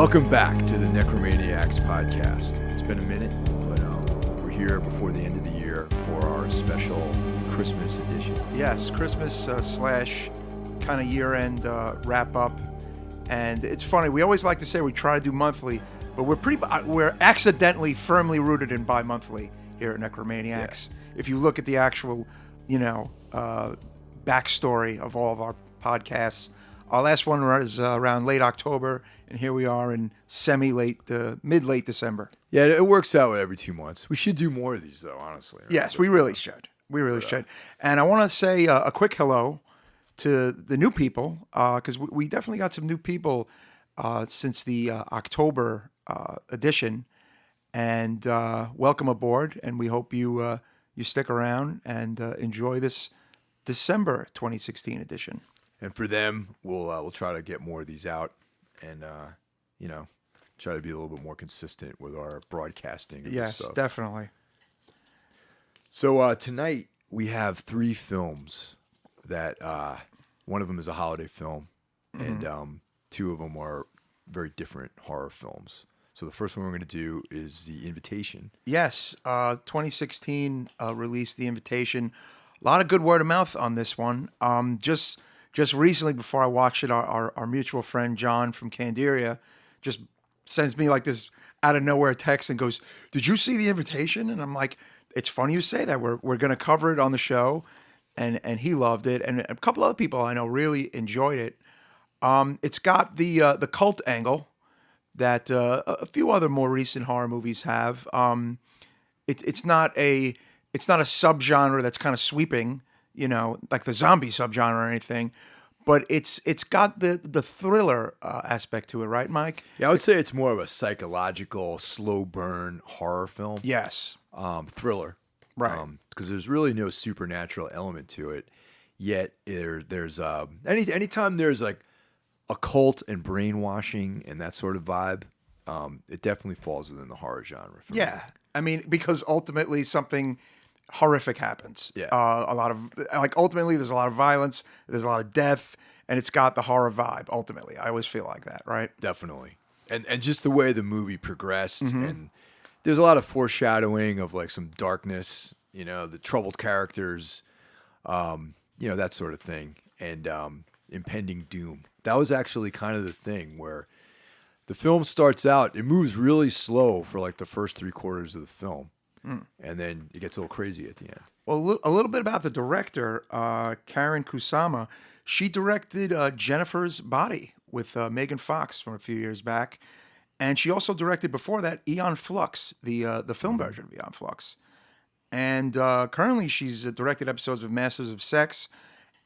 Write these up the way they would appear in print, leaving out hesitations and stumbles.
Welcome back to the Necromaniacs podcast. It's been a minute, but we're here before the end of the year for our special Christmas edition. Yes, Christmas slash kind of year-end wrap-up. And it's funny, we always like to say we try to do monthly, but we're accidentally firmly rooted in bi-monthly here at Necromaniacs. Yeah. If you look at the actual, backstory of all of our podcasts, our last one was around late October, and here we are in mid-late December. Yeah, it works out every 2 months. We should do more of these, though, honestly. Right? Yes, we really should. We really should. And I want to say a quick hello to the new people, because we definitely got some new people since the October edition. And welcome aboard, and we hope you stick around and enjoy this December 2016 edition. And for them, we'll try to get more of these out, and try to be a little bit more consistent with our broadcasting. Yes, stuff. Definitely. So tonight we have 3 films that one of them is a holiday film, and 2 of them are very different horror films. So the first one we're going to do is The Invitation. Yes, 2016 released The Invitation. A lot of good word of mouth on this one. Just recently, before I watched it, our mutual friend John from Candiria just sends me like this out of nowhere text and goes, "Did you see The Invitation?" And I'm like, "It's funny you say that. We're going to cover it on the show," and he loved it, and a couple other people I know really enjoyed it. It's got the cult angle that a few other more recent horror movies have. It's not a subgenre that's kind of sweeping, like the zombie subgenre or anything, but it's got the thriller aspect to it, right, Mike? Yeah, I would say it's more of a psychological, slow burn horror film. Yes. Thriller. Right. Because there's really no supernatural element to it, yet there's anytime there's like occult and brainwashing and that sort of vibe, it definitely falls within the horror genre for me. I mean, because ultimately something horrific happens. Yeah. Ultimately there's a lot of violence, there's a lot of death, and it's got the horror vibe, ultimately. I always feel like that, right? Definitely. And just the way the movie progressed, and there's a lot of foreshadowing of like some darkness, the troubled characters, that sort of thing, and impending doom. That was actually kind of the thing where the film starts out, it moves really slow for like the first 3/4 of the film. And then it gets a little crazy at the end. Well, a little bit about the director, Karen Kusama. She directed Jennifer's Body with Megan Fox from a few years back. And she also directed before that Aeon Flux, the film version of Aeon Flux. And currently she's directed episodes of Masters of Sex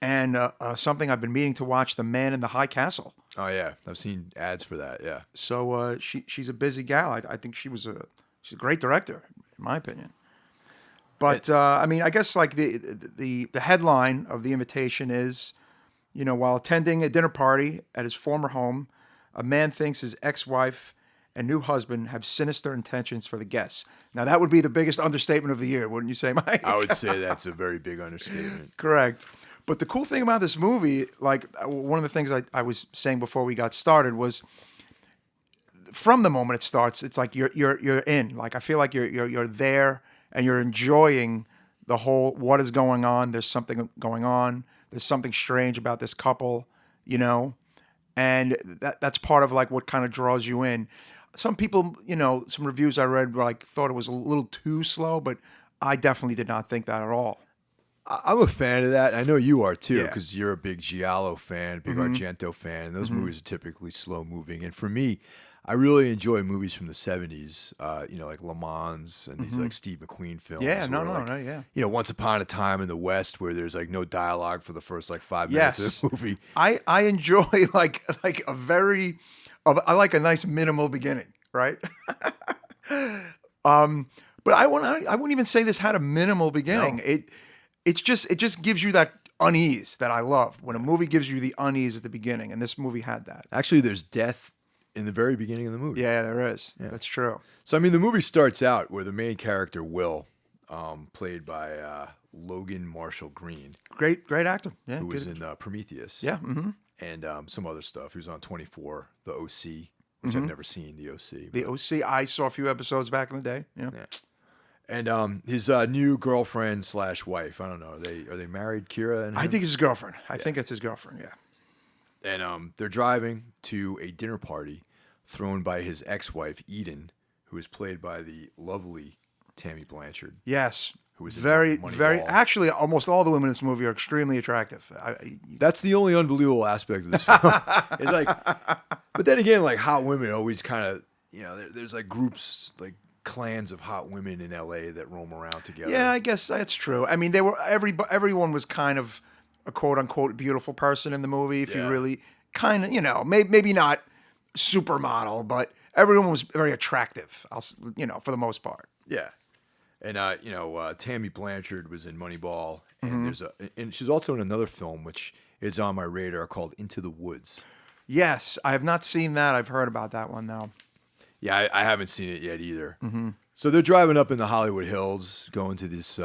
and something I've been meaning to watch, The Man in the High Castle. Oh, yeah. I've seen ads for that, yeah. So she's a busy gal. I think she's a great director, in my opinion. But I guess like the headline of The Invitation is, while attending a dinner party at his former home, a man thinks his ex-wife and new husband have sinister intentions for the guests. Now that would be the biggest understatement of the year, wouldn't you say, Mike? I would say that's a very big understatement. Correct. But the cool thing about this movie, like one of the things I was saying before we got started was, from the moment it starts, it's like you're in. Like I feel like you're there and you're enjoying the whole what is going on. There's something going on. There's something strange about this couple, and that's part of like what kind of draws you in. Some people, some reviews I read like thought it was a little too slow, but I definitely did not think that at all. I'm a fan of that. I know you are too, because you're a big Giallo fan, big Argento fan, and those movies are typically slow moving. And for me, I really enjoy movies from the 70s, like Le Mans and these like Steve McQueen films. Yeah, no. Once Upon a Time in the West, where there's like no dialogue for the first like 5 minutes of the movie. I enjoy like I like a nice minimal beginning, right? But I wouldn't even say this had a minimal beginning. No. It just gives you that unease that I love when a movie gives you the unease at the beginning, and this movie had that. Actually, there's death in the very beginning of the movie. Yeah, there is. Yeah. That's true. So, the movie starts out where the main character, Will, played by Logan Marshall Green. Great actor. Yeah, who was in Prometheus. Yeah. And some other stuff. He was on 24, The OC, which I've never seen, the OC. The OC, I saw a few episodes back in the day. Yeah. And his new girlfriend / wife, I don't know, are they married, Kira and him? I think it's his girlfriend. I think it's his girlfriend, yeah. And they're driving to a dinner party thrown by his ex-wife, Eden, who is played by the lovely Tammy Blanchard. Yes. Who was in very, Moneyball. very, actually, almost all the women in this movie are extremely attractive. That's the only unbelievable aspect of this film. It's like, but then again, like hot women always kind of, there's like groups, like clans of hot women in LA that roam around together. Yeah, I guess that's true. I mean, everyone was kind of a quote unquote beautiful person in the movie. If you really kind of, maybe not supermodel, but everyone was very attractive. For the most part. Yeah. And Tammy Blanchard was in Moneyball, and and she's also in another film which is on my radar called Into the Woods. Yes, I have not seen that. I've heard about that one though. Yeah, I haven't seen it yet either. So they're driving up in the Hollywood Hills, going to this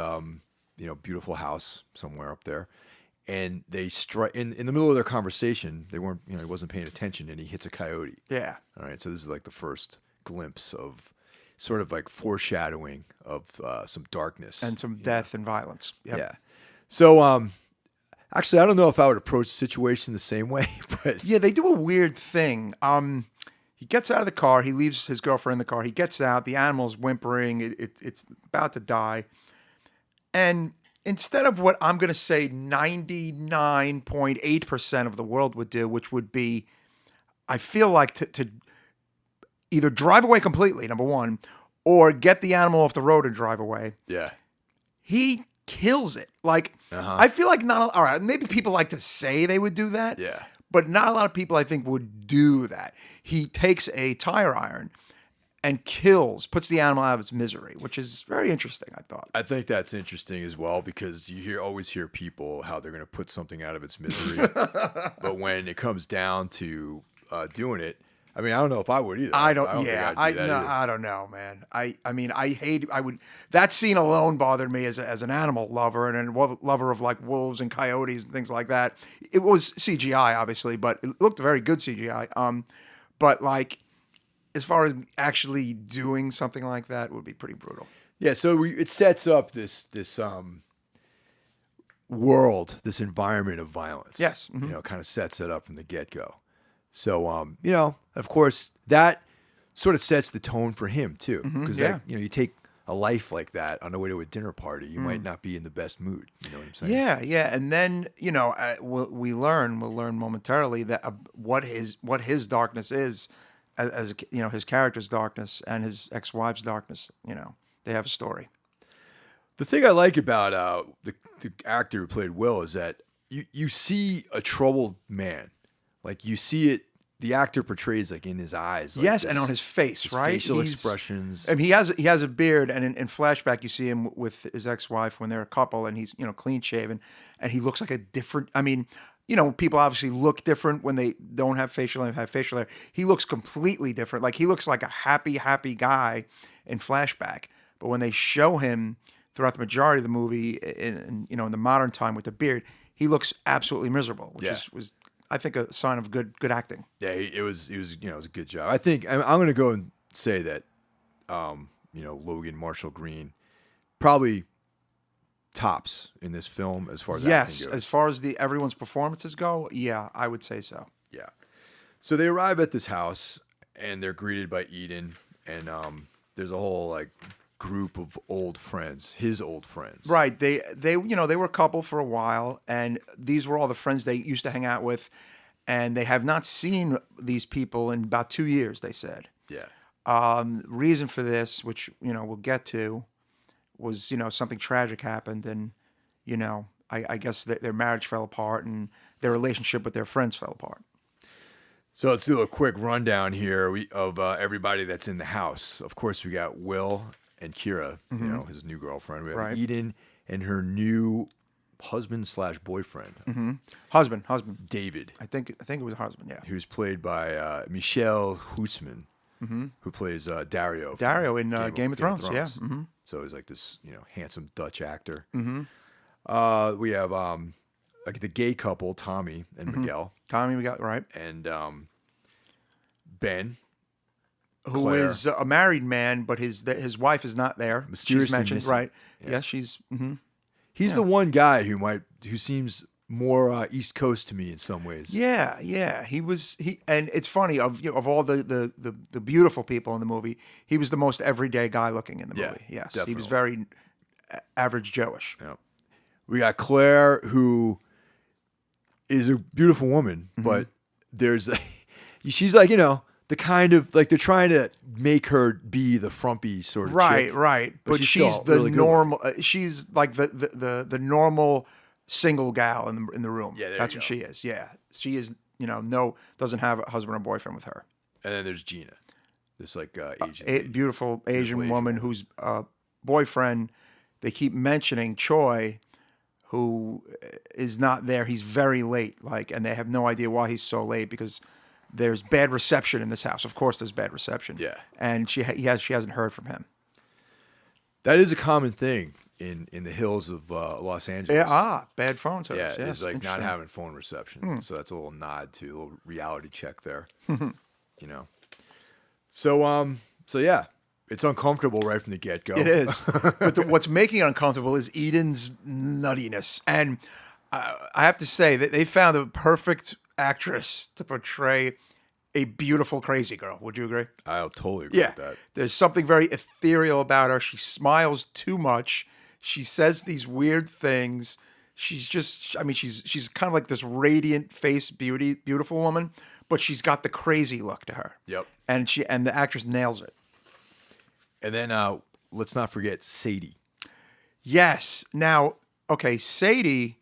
beautiful house somewhere up there, and they strike in the middle of their conversation. They weren't, he wasn't paying attention, and he hits a coyote. Yeah. All right, so this is like the first glimpse of sort of like foreshadowing of some darkness and some death and violence. Yep. Yeah. So actually, I don't know if I would approach the situation the same way, but yeah, they do a weird thing. He gets out of the car. He leaves his girlfriend in the car. He gets out. The animal's whimpering. It's about to die. And instead of what I'm going to say 99.8% of the world would do, which would be, I feel like to either drive away completely, number one, or get the animal off the road and drive away. Yeah. He kills it. Like, I feel like all right, maybe people like to say they would do that. Yeah. But not a lot of people, I think, would do that. He takes a tire iron and puts the animal out of its misery, which is very interesting, I thought. I think that's interesting as well, because you always hear people how they're going to put something out of its misery. But when it comes down to doing it, I mean, I don't know if I would either. I don't know, man. I would. That scene alone bothered me as an animal lover and a lover of like wolves and coyotes and things like that. It was CGI, obviously, but it looked very good CGI. But like, as far as actually doing something like that, would be pretty brutal. Yeah. So it sets up this world, this environment of violence. Yes. Kind of sets it up from the get-go. So, of course, that sort of sets the tone for him, too. Because, you take a life like that on the way to a dinner party, you might not be in the best mood. You know what I'm saying? Yeah, yeah. And then, we'll learn momentarily that what his darkness is, as his character's darkness and his ex-wife's darkness. They have a story. The thing I like about the actor who played Will is that you see a troubled man. Like, you see it, the actor portrays, like, in his eyes. Like yes, and on his face, his right? Facial expressions. I mean, he has a beard, and in flashback, you see him with his ex-wife when they're a couple, and he's, clean-shaven, and he looks like a different, I mean, people obviously look different when they don't have facial hair, have facial hair. He looks completely different. Like, he looks like a happy guy in flashback. But when they show him throughout the majority of the movie, in the modern time with the beard, he looks absolutely miserable, which was I think a sign of good acting. Yeah, it was a good job. I think I'm going to go and say that Logan Marshall Green probably tops in this film as far as acting goes. As far as everyone's performances go, yeah, I would say so. Yeah. So they arrive at this house and they're greeted by Eden, and there's a whole like group of old friends, his old friends. Right. They were a couple for a while, and these were all the friends they used to hang out with, and they have not seen these people in about 2 years, they said. Yeah. Reason for this, which, we'll get to, was, something tragic happened, and, I guess their marriage fell apart and their relationship with their friends fell apart. So let's do a quick rundown here of everybody that's in the house. Of course, we got Will and Kira, his new girlfriend. We have Eden and her new husband/boyfriend. Husband. David. I think it was husband, yeah. Who's played by Michelle Huisman, who plays Dario. Dario in Game of Thrones, yeah. Mm-hmm. So he's like this, handsome Dutch actor. We have like the gay couple, Tommy and Miguel. Tommy, we got right. And Ben, who is a married man, but his wife is not there. Mysteriously She's mentioned, missing. right? Yeah. Yeah, she's. He's the one guy who seems more East Coast to me in some ways. Yeah. And it's funny of all the beautiful people in the movie, he was the most everyday guy looking in the movie. Yes, definitely. he was very average Joe-ish. Yeah. We got Claire, who is a beautiful woman, but she's like, the kind of like they're trying to make her be the frumpy sort of chick, Right. But she's still the really good normal. She's like the normal single gal in the room. Yeah, that's what she is. Yeah, she is. Doesn't have a husband or boyfriend with her. And then there's Gina, this like Asian, beautiful Asian woman whose boyfriend they keep mentioning, Choi, who is not there. He's very late, and they have no idea why he's so late because there's bad reception in this house. Of course, there's bad reception. Yeah, and she hasn't heard from him. That is a common thing in the hills of Los Angeles. Yeah, bad phone service. Yeah, yes, it's like not having phone reception. So that's a little nod to a little reality check there. So yeah, it's uncomfortable right from the get-go. It is. But what's making it uncomfortable is Eden's nuttiness. And I have to say that they found a perfect actress to portray a beautiful crazy girl. Would you agree? I'll totally agree with that. There's something very ethereal about her. She smiles too much. She says these weird things. She's kind of like this radiant face beautiful woman, but she's got the crazy look to her. Yep. And the actress nails it. And then let's not forget Sadie. Yes. Now, okay, Sadie,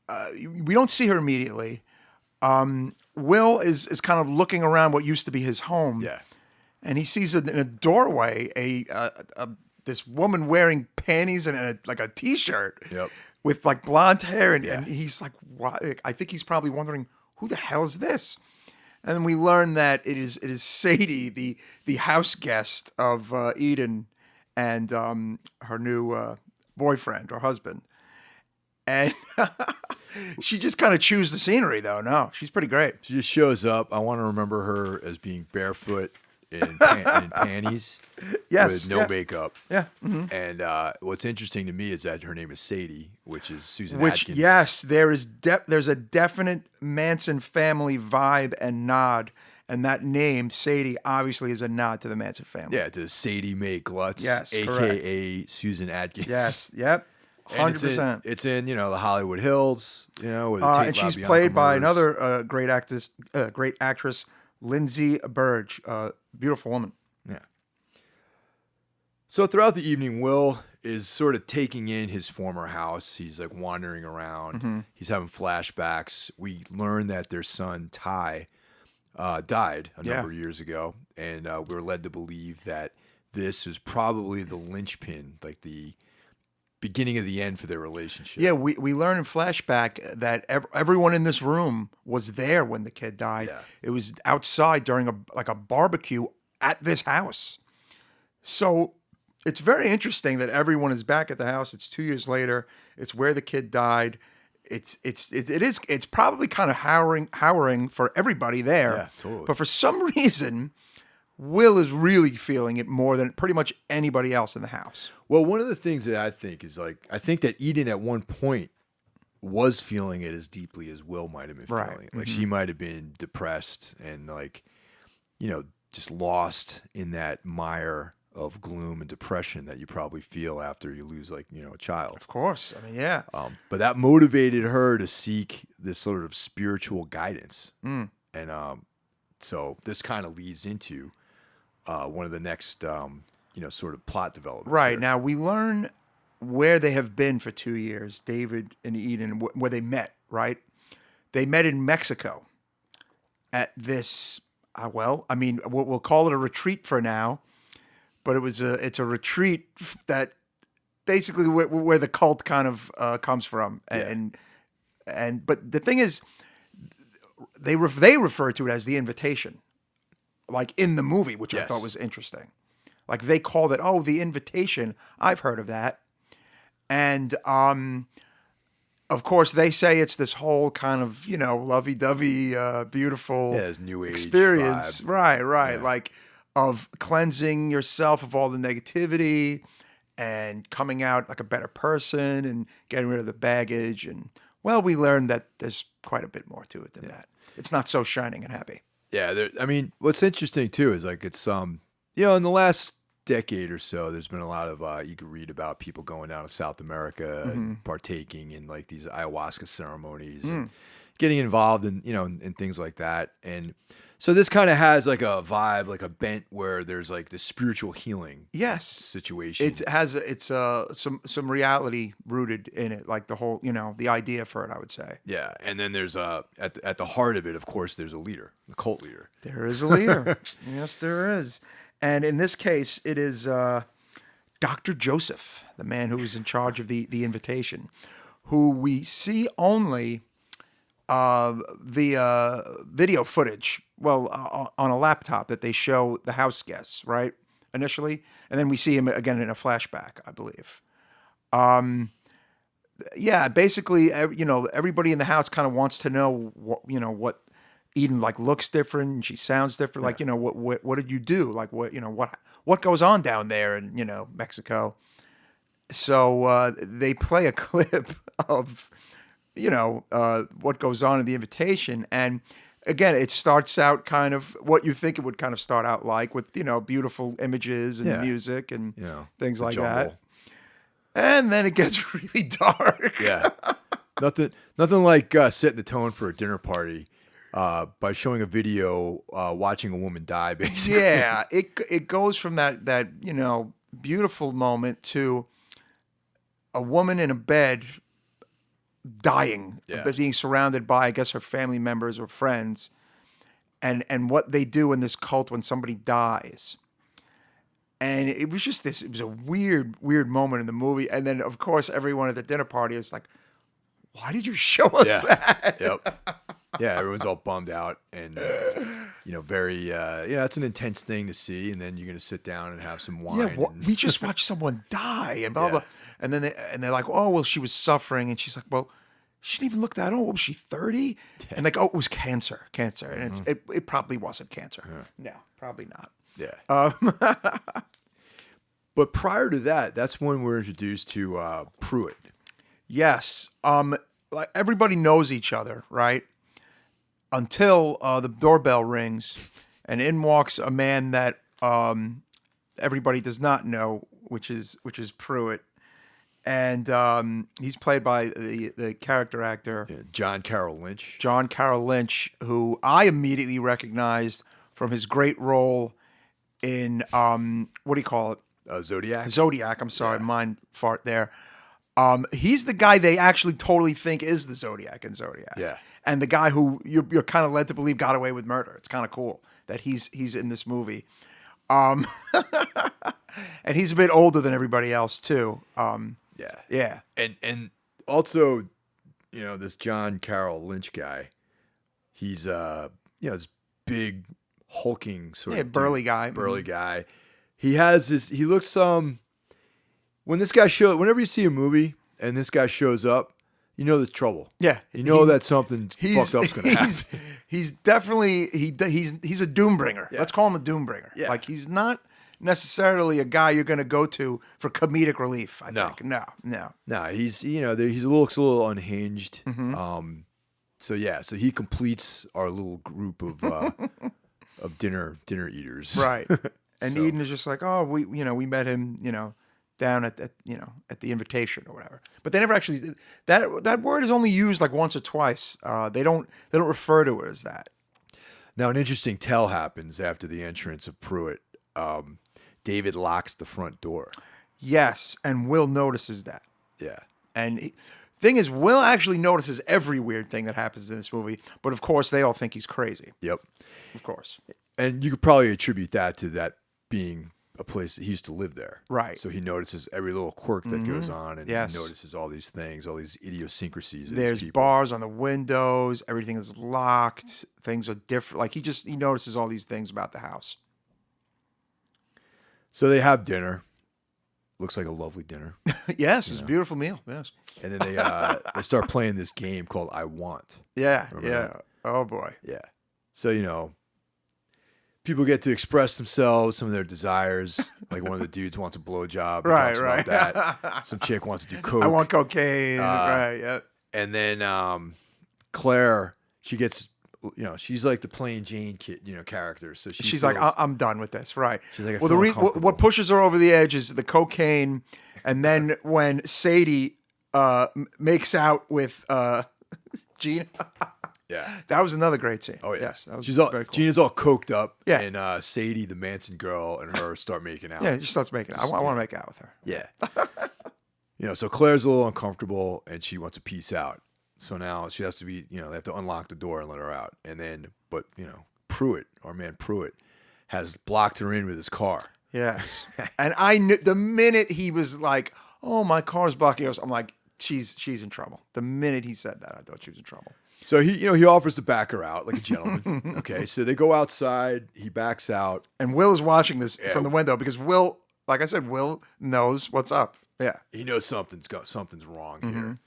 we don't see her immediately. Will is kind of looking around what used to be his home. Yeah. And he sees in a doorway this woman wearing panties and a t-shirt. Yep. With like blonde hair. And he's like, what? I think he's probably wondering, who the hell is this? And then we learn that it is Sadie, the house guest of Eden and her new boyfriend or husband. And she just kind of chews the scenery, though. No, she's pretty great. She just shows up. I want to remember her as being barefoot in panties. Yes. With no makeup. Yeah. Mm-hmm. And what's interesting to me is that her name is Sadie, which is Susan Atkins. Yes, there's a definite Manson family vibe and nod. And that name, Sadie, obviously is a nod to the Manson family. Yeah, to Sadie Mae Glutz, yes, a.k.a. Susan Atkins. Yes, yep. 100%. It's in the Hollywood Hills, with and she's played by another great actress, Lindsay Burge, beautiful woman. Yeah. So throughout the evening, Will is sort of taking in his former house. He's like wandering around. Mm-hmm. He's having flashbacks. We learn that their son Ty died a number of years ago, and we're led to believe that this is probably the linchpin, like the beginning of the end for their relationship. Yeah, we learn in flashback that everyone in this room was there when the kid died. Yeah. It was outside during a barbecue at this house. So it's very interesting that everyone is back at the house. It's 2 years later. It's where the kid died. It's probably kind of harrowing for everybody there. Yeah, totally. But for some reason, Will is really feeling it more than pretty much anybody else in the house. Well, one of the things that I think is I think that Eden at one point was feeling it as deeply as Will might have been feeling it. Like she might have been depressed and just lost in that mire of gloom and depression that you probably feel after you lose a child. Of course. I mean, yeah. But that motivated her to seek this sort of spiritual guidance. And so this kind of leads into one of the next, sort of plot developments. Right. Here. Now, we learn where they have been for 2 years, David and Eden, where they met, right? They met in Mexico at this, we'll call it a retreat for now, but it's a retreat that basically where the cult kind of comes from. But the thing is, they refer to it as the invitation, like in the movie, which I thought was interesting. Like they called it, the invitation. I've heard of that. And of course, they say it's this whole kind of, lovey-dovey, beautiful new age experience. vibe. Right. Yeah. Like of cleansing yourself of all the negativity and coming out like a better person and getting rid of the baggage. And well, we learned that there's quite a bit more to it than that. It's not so shining and happy. Yeah, I mean, what's interesting too is like it's in the last decade or so, there's been a lot of you can read about people going down to South America and partaking in like these ayahuasca ceremonies and getting involved in in things like that. And so this kind of has like a vibe, like a bent where there's like this spiritual healing situation. It's some reality rooted in it, like the whole the idea for it, I would say. Yeah, and then there's at the heart of it, of course, there's a leader, the cult leader. There is a leader. Yes, there is. And in this case, it is Dr. Joseph, the man who was in charge of the invitation, who we see only via video footage, on a laptop that they show the house guests, right, initially. And then we see him again in a flashback, I believe. Yeah, basically, everybody in the house kind of wants to know what Eden like looks different. She sounds different. Like, what did you do? Like, what goes on down there in, Mexico? So they play a clip of, what goes on in the invitation. And again, it starts out kind of what you think it would kind of start out like with, beautiful images and music and things like that. And then it gets really dark. Yeah. Nothing like setting the tone for a dinner party. By showing a video, watching a woman die, basically. Yeah, it goes from that beautiful moment to a woman in a bed dying, being surrounded by, I guess, her family members or friends, and what they do in this cult when somebody dies. And it was just it was a weird moment in the movie. And then, of course, everyone at the dinner party is like, why did you show us that? Yep. Yeah, everyone's all bummed out and, very, it's an intense thing to see. And then you're going to sit down and have some wine. Yeah, we just watched someone die and blah, blah. And then they're like, oh, well, she was suffering. And she's like, well, she didn't even look that old. Was she 30? Yeah. And like, oh, it was cancer. And it probably wasn't cancer. Yeah. No, probably not. Yeah. But prior to that, that's when we're introduced to Pruitt. Yes. Like everybody knows each other, right? Until the doorbell rings, and in walks a man that everybody does not know, which is Pruitt, and he's played by the character actor John Carroll Lynch. John Carroll Lynch, who I immediately recognized from his great role in what do you call it? Zodiac. Zodiac. I'm sorry, mind fart there. He's the guy they actually totally think is the Zodiac in Zodiac. Yeah. And the guy who you're kind of led to believe got away with murder. It's kind of cool that he's in this movie. And he's a bit older than everybody else too. Yeah. And also, this John Carroll Lynch guy, he's this big hulking sort of burly guy. Burly guy. He has this. He looks when this guy whenever you see a movie and this guy shows up, there's trouble. Yeah, that something fucked up's gonna happen. He's definitely he's a doom bringer. Yeah. Let's call him a doom bringer. Yeah. Like he's not necessarily a guy you're going to go to for comedic relief. I think no. He's looks a little unhinged. So he completes our little group of dinner eaters. Right. And Eden is just like, oh, we met him, down at the invitation or whatever. But they never actually that word is only used like once or twice. They don't refer to it as that. Now an interesting tell happens after the entrance of Pruitt. David locks the front door. Yes, and Will notices that. Yeah. And thing is, Will actually notices every weird thing that happens in this movie, but of course they all think he's crazy. Yep. Of course. And you could probably attribute that to that being a place that he used to live there. Right. So he notices every little quirk that goes on, and he notices all these things, all these idiosyncrasies. There's bars on the windows. Everything is locked. Things are different. Like he notices all these things about the house. So they have dinner. Looks like a lovely dinner. Yes, it's a beautiful meal. Yes. And then they start playing this game called I Want. Yeah. Remember Yeah. that? Oh boy. Yeah. So people get to express themselves, some of their desires. Like one of the dudes wants a blowjob. Right, Talks about that. Some chick wants to do coke. I want cocaine. Right, yeah. And then Claire, she gets, she's like the plain Jane kid, character. So she's like, I'm done with this. Right. She's like, well, what pushes her over the edge is the cocaine, and then when Sadie makes out with Gina. Yeah, that was another great scene. Oh yeah, yes, that was very cool. Gina's all coked up. Yeah, and Sadie, the Manson girl, and her start making out. Yeah, she starts making out. I want to make out with her. Yeah. So Claire's a little uncomfortable, and she wants to peace out. So now she has to be, they have to unlock the door and let her out. And then, but Pruitt, our man Pruitt, has blocked her in with his car. Yes, and I knew the minute he was like, "Oh, my car's blocking us," I'm like, "She's in trouble." The minute he said that, I thought she was in trouble. So he offers to back her out like a gentleman. Okay, so they go outside. He backs out, and Will is watching this from the window because Will, like I said, Will knows what's up. Yeah, he knows something's wrong here.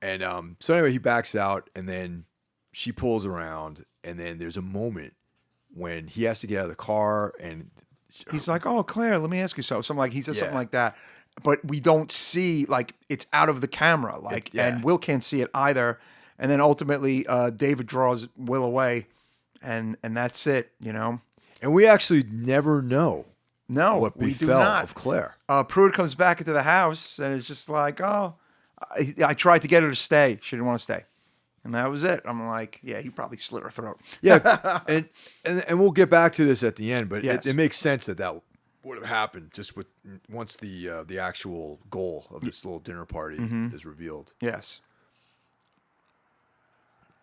And so anyway, he backs out, and then she pulls around, and then there's a moment when he has to get out of the car, and he's like, "Oh, Claire, let me ask you something." He says something like that, but we don't see, like, it's out of the camera, and Will can't see it either. And then ultimately, David draws Will away, and that's it, And we actually never know. No, what we do befell not. of Claire. Pruitt comes back into the house and it's just like, "Oh, I tried to get her to stay. She didn't want to stay." And that was it. I'm like, yeah, he probably slit her throat. Yeah, and we'll get back to this at the end, but yes. it makes sense that would have happened just with once the actual goal of this little dinner party is revealed. Yes.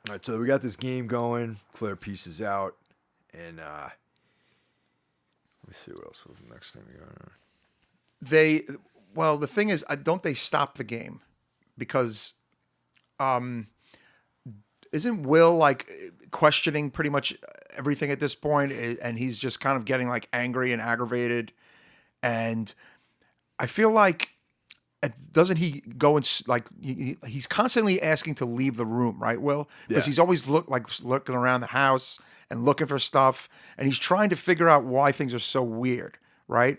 All right, so we got this game going. Claire pieces out, and let me see what else was the next thing we got. Well, the thing is, don't they stop the game? Because isn't Will like questioning pretty much everything at this point, and he's just kind of getting like angry and aggravated, and I feel like doesn't he go and like he's constantly asking to leave the room, right, Will? Because he's always looking around the house and looking for stuff, and he's trying to figure out why things are so weird, right?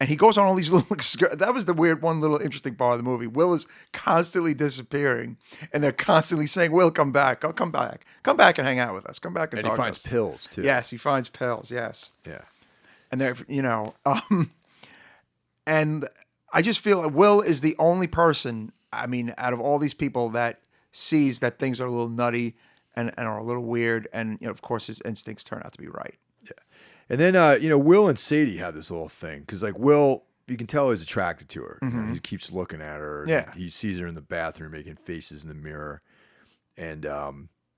And he goes on all these little. That was the one little interesting part of the movie. Will is constantly disappearing, and they're constantly saying, "Will, come back! Oh, come back! Come back and hang out with us! Come back and talk to us." And he finds pills too. Yes, he finds pills. Yes. Yeah. And they're and I just feel like Will is the only person, I mean, out of all these people that sees that things are a little nutty and are a little weird. And, of course, his instincts turn out to be right. Yeah. And then, Will and Sadie have this little thing. Because, like, Will, you can tell he's attracted to her. He keeps looking at her. Yeah. He sees her in the bathroom making faces in the mirror. And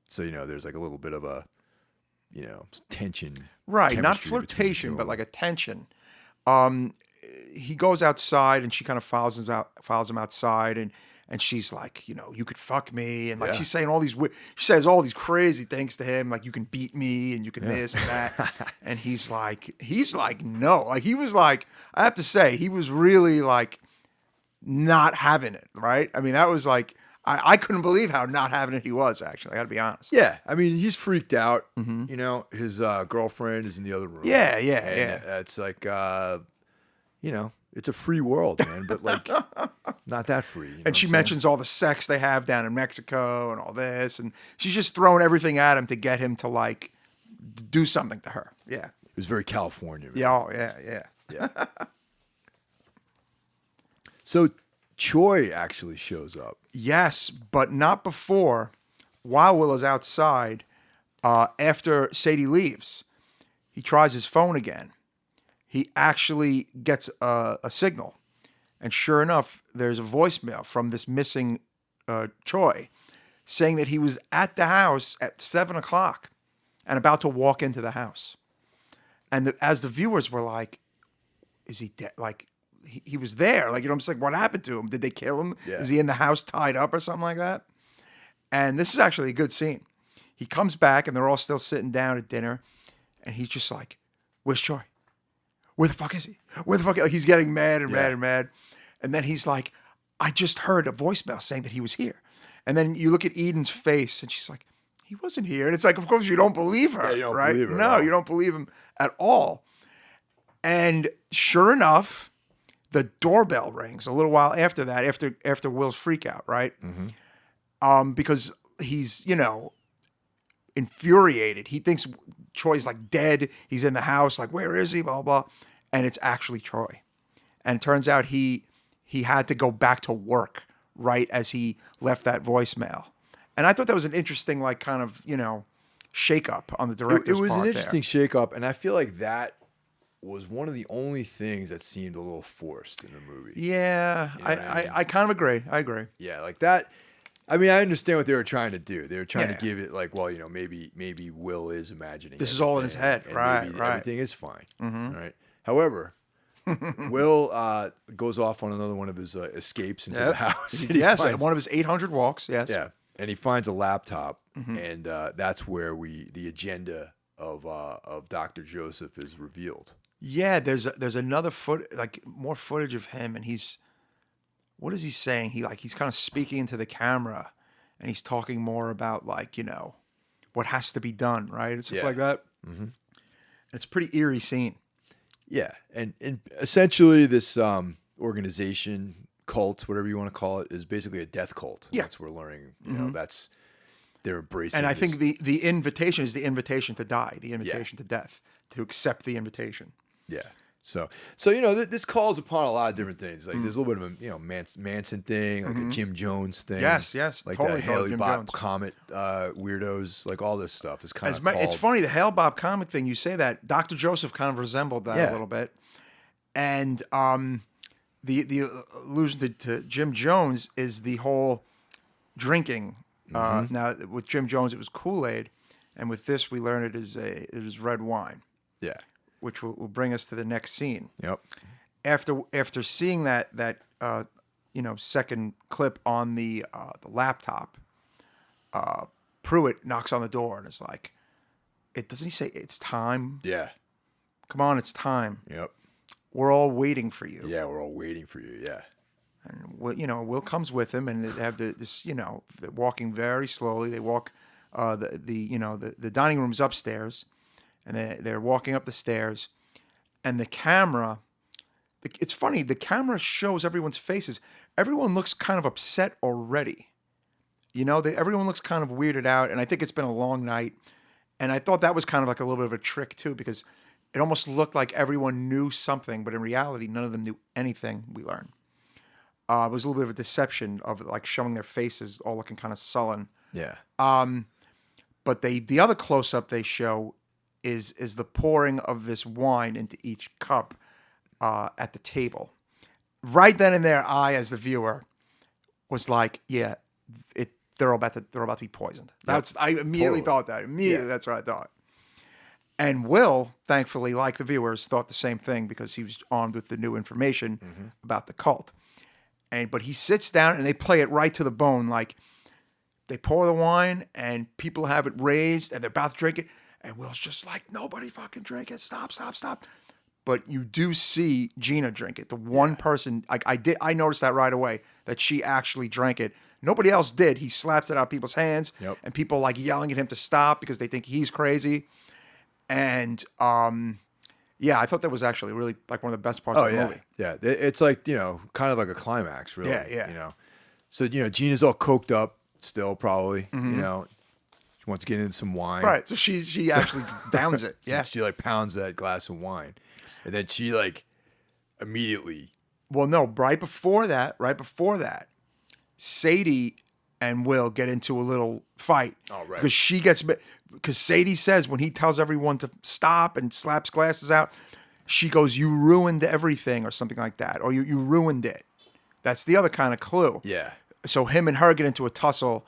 so, there's like a little bit of a, tension. Right. Not flirtation, but like a tension. He goes outside and she kind of follows him outside, and she's like, "You could fuck me," and like she's saying she says all these crazy things to him, like, "You can beat me and you can this and that," and he's like, no, like he was like, I have to say, he was really like not having it, right? I mean, that was like, I couldn't believe how not having it he was, actually. I got to be honest. Yeah, I mean, he's freaked out. His girlfriend is in the other room. Yeah. It's like. It's a free world, man, but like not that free. And she mentions all the sex they have down in Mexico and all this, and she's just throwing everything at him to get him to like do something to her. Yeah, it was very California. Man. Yeah, oh, yeah. So Choi actually shows up. Yes, but not before. While Willow's outside, after Sadie leaves, he tries his phone again. He actually gets a signal. And sure enough, there's a voicemail from this missing Choi saying that he was at the house at 7 o'clock and about to walk into the house. And as the viewers were like, is he dead? Like, he was there. Like, I'm just like, what happened to him? Did they kill him? Yeah. Is he in the house tied up or something like that? And this is actually a good scene. He comes back and they're all still sitting down at dinner. And he's just like, where's Choi? Where the fuck is he? Where the fuck? Like, he's getting mad and mad and mad. And then he's like, I just heard a voicemail saying that he was here. And then you look at Eden's face and she's like, he wasn't here. And it's like, of course, you don't believe her, you don't right? believe her at No, all. you don't believe him at all. And sure enough, the doorbell rings a little while after that, after Will's freak out, right? Because he's, infuriated. He thinks Troy's like dead. He's in the house, like, where is he? Blah, blah. And it's actually Troy. And it turns out he had to go back to work right as he left that voicemail. And I thought that was an interesting, like, kind of, shake-up on the director's It was part an interesting there. shake-up, and I feel like that was one of the only things that seemed a little forced in the movie. Yeah, You know what I mean? I kind of agree. I agree. Yeah, like that. I mean, I understand what they were trying to do. They were trying Yeah. to give it like, well, maybe Will is imagining This is all in his everything, head. and Right, maybe right. everything is fine. All right. However, Will goes off on another one of his escapes into the house. and he Yes, finds- one of his 800 walks. Yes. Yeah, and he finds a laptop, and that's where the agenda of Dr. Joseph is revealed. Yeah, there's another more footage of him, and what is he saying? He's kind of speaking into the camera, and he's talking more about what has to be done, right? And stuff Yeah. like that. It's a pretty eerie scene. Yeah, and essentially this organization, cult, whatever you want to call it, is basically a death cult. Yeah. That's what we're learning. They're embracing. And I this- think the invitation is the invitation to die, the invitation to death, to accept the invitation. Yeah. So this calls upon a lot of different things. Like there's a little bit of a Manson thing, like a Jim Jones thing. Yes, Like totally the thought of Haley Jim Bob Jones. Comet weirdos, like all this stuff is kind of called. It's funny, the Hale Bob comic thing, you say that. Dr. Joseph kind of resembled that a little bit. And the allusion to Jim Jones is the whole drinking. Now, with Jim Jones, it was Kool-Aid. And with this, we learn it is red wine, Yeah. which will bring us to the next scene. Yep. After seeing that second clip on the laptop, Pruitt knocks on the door and is like, doesn't he say it's time? Yeah. Come on, it's time. Yep. We're all waiting for you. Yeah, we're all waiting for you. Yeah. And Will comes with him, and they have they're walking very slowly. They walk the dining room's upstairs, and they're walking up the stairs, and the camera. It's funny. The camera shows everyone's faces. Everyone looks kind of upset already. Everyone looks kind of weirded out, and I think it's been a long night. And I thought that was kind of like a little bit of a trick too, because it almost looked like everyone knew something, but in reality, none of them knew anything. We learned. It was a little bit of a deception of like showing their faces all looking kind of sullen. Yeah. But the other close up they show is the pouring of this wine into each cup at the table. Right then and there, I, as the viewer, was like, "Yeah, they're about to be poisoned." I immediately thought that. That's what I thought. And Will, thankfully, like the viewers, thought the same thing because he was armed with the new information about the cult. But he sits down and they play it right to the bone. Like they pour the wine and people have it raised and they're about to drink it. And Will's just like, nobody fucking drink it. Stop. But you do see Gina drink it. The one person, I noticed that right away, that she actually drank it. Nobody else did. He slaps it out of people's hands. Yep. And people like yelling at him to stop because they think he's crazy. And yeah, I thought that was actually really like one of the best parts of the movie. Yeah. It's like, kind of like a climax, really. Yeah. So, Gina's all coked up still, probably, she wants to get into some wine. Right. So she actually downs it. So Yeah. she like pounds that glass of wine. And then she like immediately. Well, no, right before that, Sadie and Will get into a little fight. Oh, right. Because Sadie says when he tells everyone to stop and slaps glasses out, she goes, "You ruined everything," or something like that. Or you ruined it. That's the other kind of clue. Yeah. So him and her get into a tussle,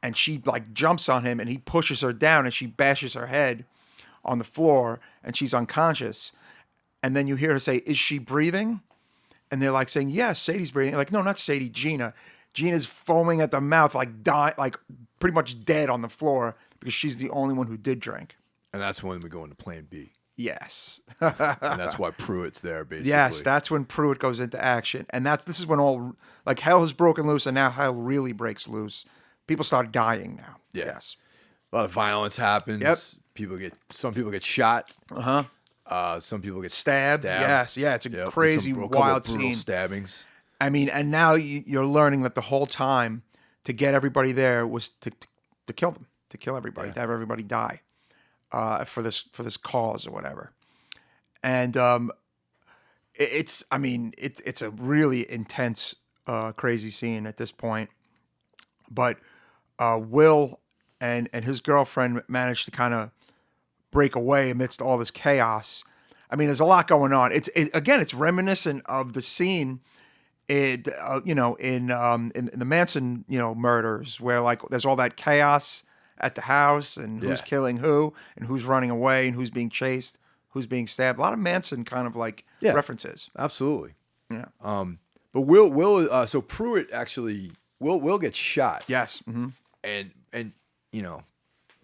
and she like jumps on him and he pushes her down and she bashes her head on the floor and she's unconscious. And then you hear her say, "Is she breathing?" And they're like saying, "Yes, Sadie's breathing." Like, no, not Sadie, Gina. Gina's foaming at the mouth, like pretty much dead on the floor because she's the only one who did drink. And that's when we go into plan B. Yes. And that's why Pruitt's there, basically. Yes, that's when Pruitt goes into action. And this is when all, hell has broken loose and now hell really breaks loose. People start dying now. Yeah. Yes. A lot of violence happens. Yep. Some people get shot. Some people get stabbed. Yes, yeah, it's a Yep. crazy, A couple wild of brutal scene. stabbings. I mean, and now you're learning that the whole time to get everybody there was to kill them, to kill everybody, to have everybody die for this cause or whatever. And it's a really intense, crazy scene at this point. But Will and his girlfriend managed to kind of break away amidst all this chaos. I mean, there's a lot going on. It's reminiscent of the scene, in the Manson murders, where like there's all that chaos at the house and who's killing who and who's running away and who's being chased, who's being stabbed. A lot of Manson kind of like references. Absolutely. Yeah. But Will so Pruitt actually Will gets shot. Yes. Mm-hmm. And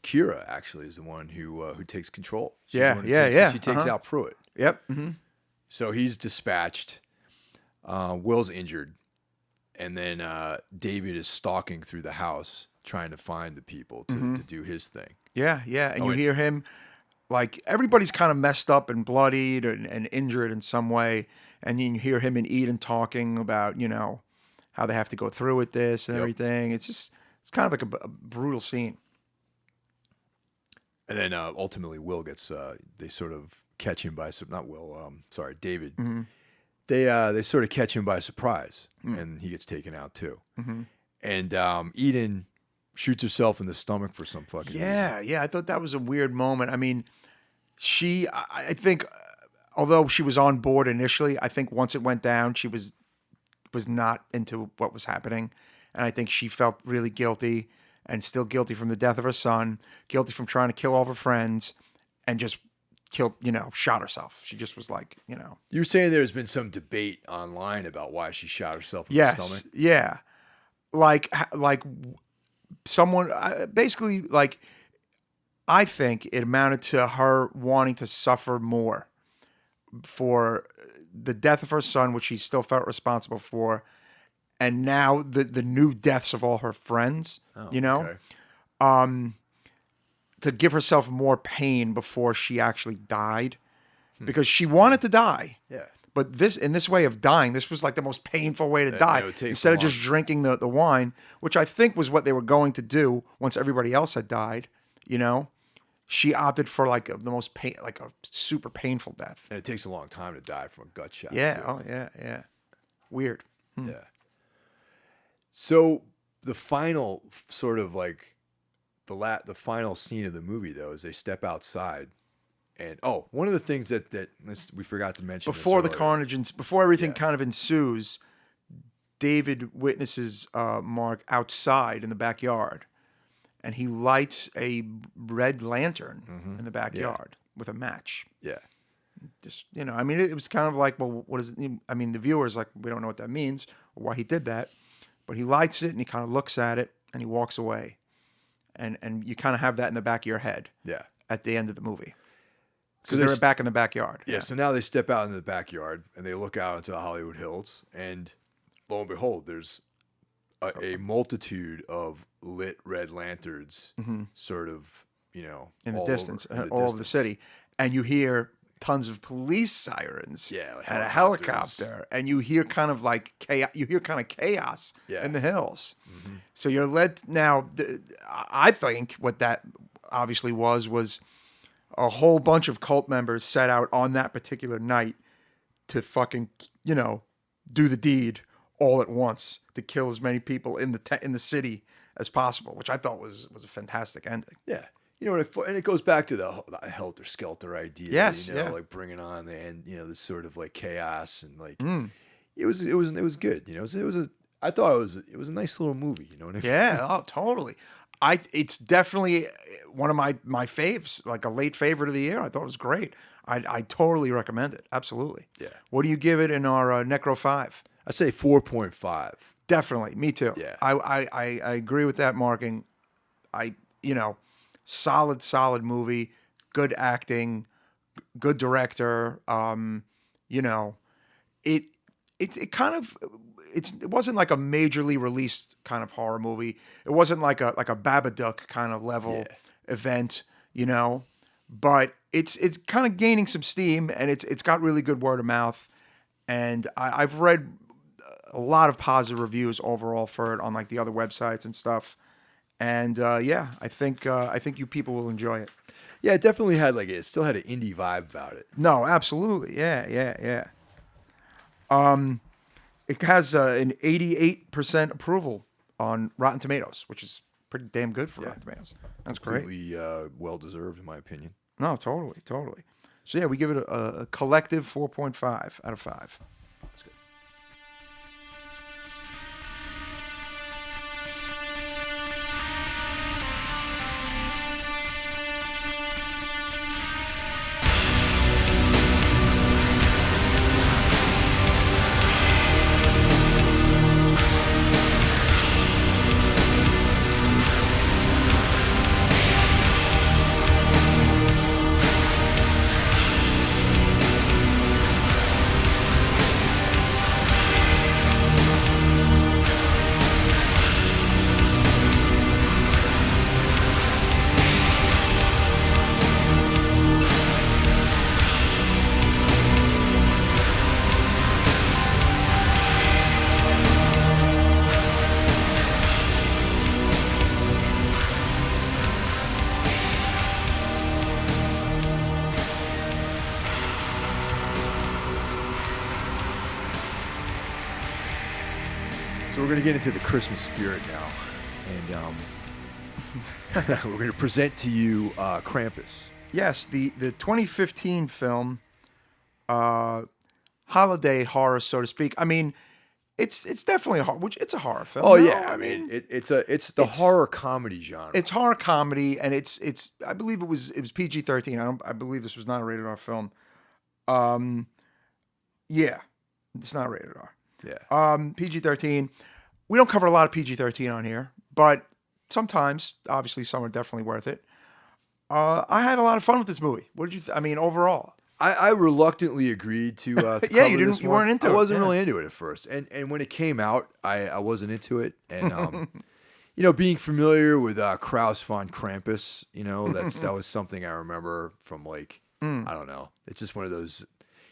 Kira actually is the one who takes control. She's Yeah, the one yeah. She takes out Pruitt. Yep. Mm-hmm. So he's dispatched. Will's injured, and then David is stalking through the house trying to find the people to do his thing. Yeah, yeah. And you hear him, like, everybody's kind of messed up and bloodied and injured in some way. And you hear him and Eden talking about, how they have to go through with this and everything. It's kind of like a brutal scene. And then ultimately Will gets, they sort of catch him by, David. Mm-hmm. They sort of catch him by surprise, and he gets taken out too. Mm-hmm. And Eden shoots herself in the stomach for some fucking reason. Yeah. I thought that was a weird moment. I mean, I think, although she was on board initially, I think once it went down, she was not into what was happening, and I think she felt really guilty, and still guilty from the death of her son, guilty from trying to kill all of her friends, and just shot herself. She just was like, You were saying there's been some debate online about why she shot herself in the stomach? Yeah. Like someone, basically, like, I think it amounted to her wanting to suffer more for the death of her son, which she still felt responsible for, and now the new deaths of all her friends, Okay. To give herself more pain before she actually died, because she wanted to die. Yeah. But in this way of dying, this was like the most painful way to die. Instead of just drinking the wine, which I think was what they were going to do once everybody else had died, she opted for like the most pain, like a super painful death. And it takes a long time to die from a gut shot. Yeah. Too. Oh, yeah. Weird. Yeah. So the final sort of like the final scene of the movie, though, is they step outside, and one of the things that we forgot to mention before the earlier. carnage and before everything kind of ensues, David witnesses Mark outside in the backyard, and he lights a red lantern in the backyard with a match. Yeah. Just I mean, it was kind of like, well, what is it? I mean, the viewer's like, we don't know what that means or why he did that, but he lights it and he kind of looks at it and he walks away. And you kind of have that in the back of your head. Yeah. At the end of the movie. Because they're back in the backyard. Yeah, so now they step out into the backyard and they look out into the Hollywood Hills, and lo and behold, there's a multitude of lit red lanterns sort of, in the distance, all over the city. And you hear tons of police sirens and a helicopter, and you hear kind of like chaos in the hills. Mm-hmm. So you're led now. I think what that obviously was a whole bunch of cult members set out on that particular night to fucking do the deed all at once, to kill as many people in the city as possible, which I thought was a fantastic ending. Yeah. And it goes back to the helter-skelter idea. Yes, like bringing on this sort of like chaos, and like it was good. I thought it was a nice little movie. Yeah, oh, totally. It's definitely one of my faves, like a late favorite of the year. I thought it was great. I totally recommend it. Absolutely. Yeah. What do you give it in our Necro 5? I say 4.5. Definitely, me too. Yeah. I agree with that marking. Solid movie, good acting, good director. It wasn't like a majorly released kind of horror movie. It wasn't like a Babadook kind of level. event, but it's kind of gaining some steam, and it's got really good word of mouth, and I've read a lot of positive reviews overall for it on like the other websites and stuff, and I think you people will enjoy it. Yeah, it definitely had it still had an indie vibe about it. No, absolutely, yeah. It has an 88% approval on Rotten Tomatoes, which is pretty damn good for Rotten Tomatoes. That's great. Completely well deserved, in my opinion. No, totally. So yeah, we give it a collective 4.5 out of 5. That's good. So we're going to get into the Christmas spirit now, and we're going to present to you Krampus. Yes, the 2015 film, holiday horror, so to speak. I mean, it's definitely it's a horror film. Oh no? yeah, I mean it's the horror comedy genre. It's horror comedy, and it's I believe it was PG-13. I believe this was not a rated R film. Yeah, it's not rated R. Yeah. PG-13. We don't cover a lot of PG-13 on here, but sometimes, obviously, some are definitely worth it. I had a lot of fun with this movie. What did you? I mean, overall, I reluctantly agreed to yeah, cover this you one. weren't into it. I wasn't really into it at first, and when it came out, I wasn't into it, and being familiar with Krause Von Krampus, that was something I remember from I don't know. It's just one of those.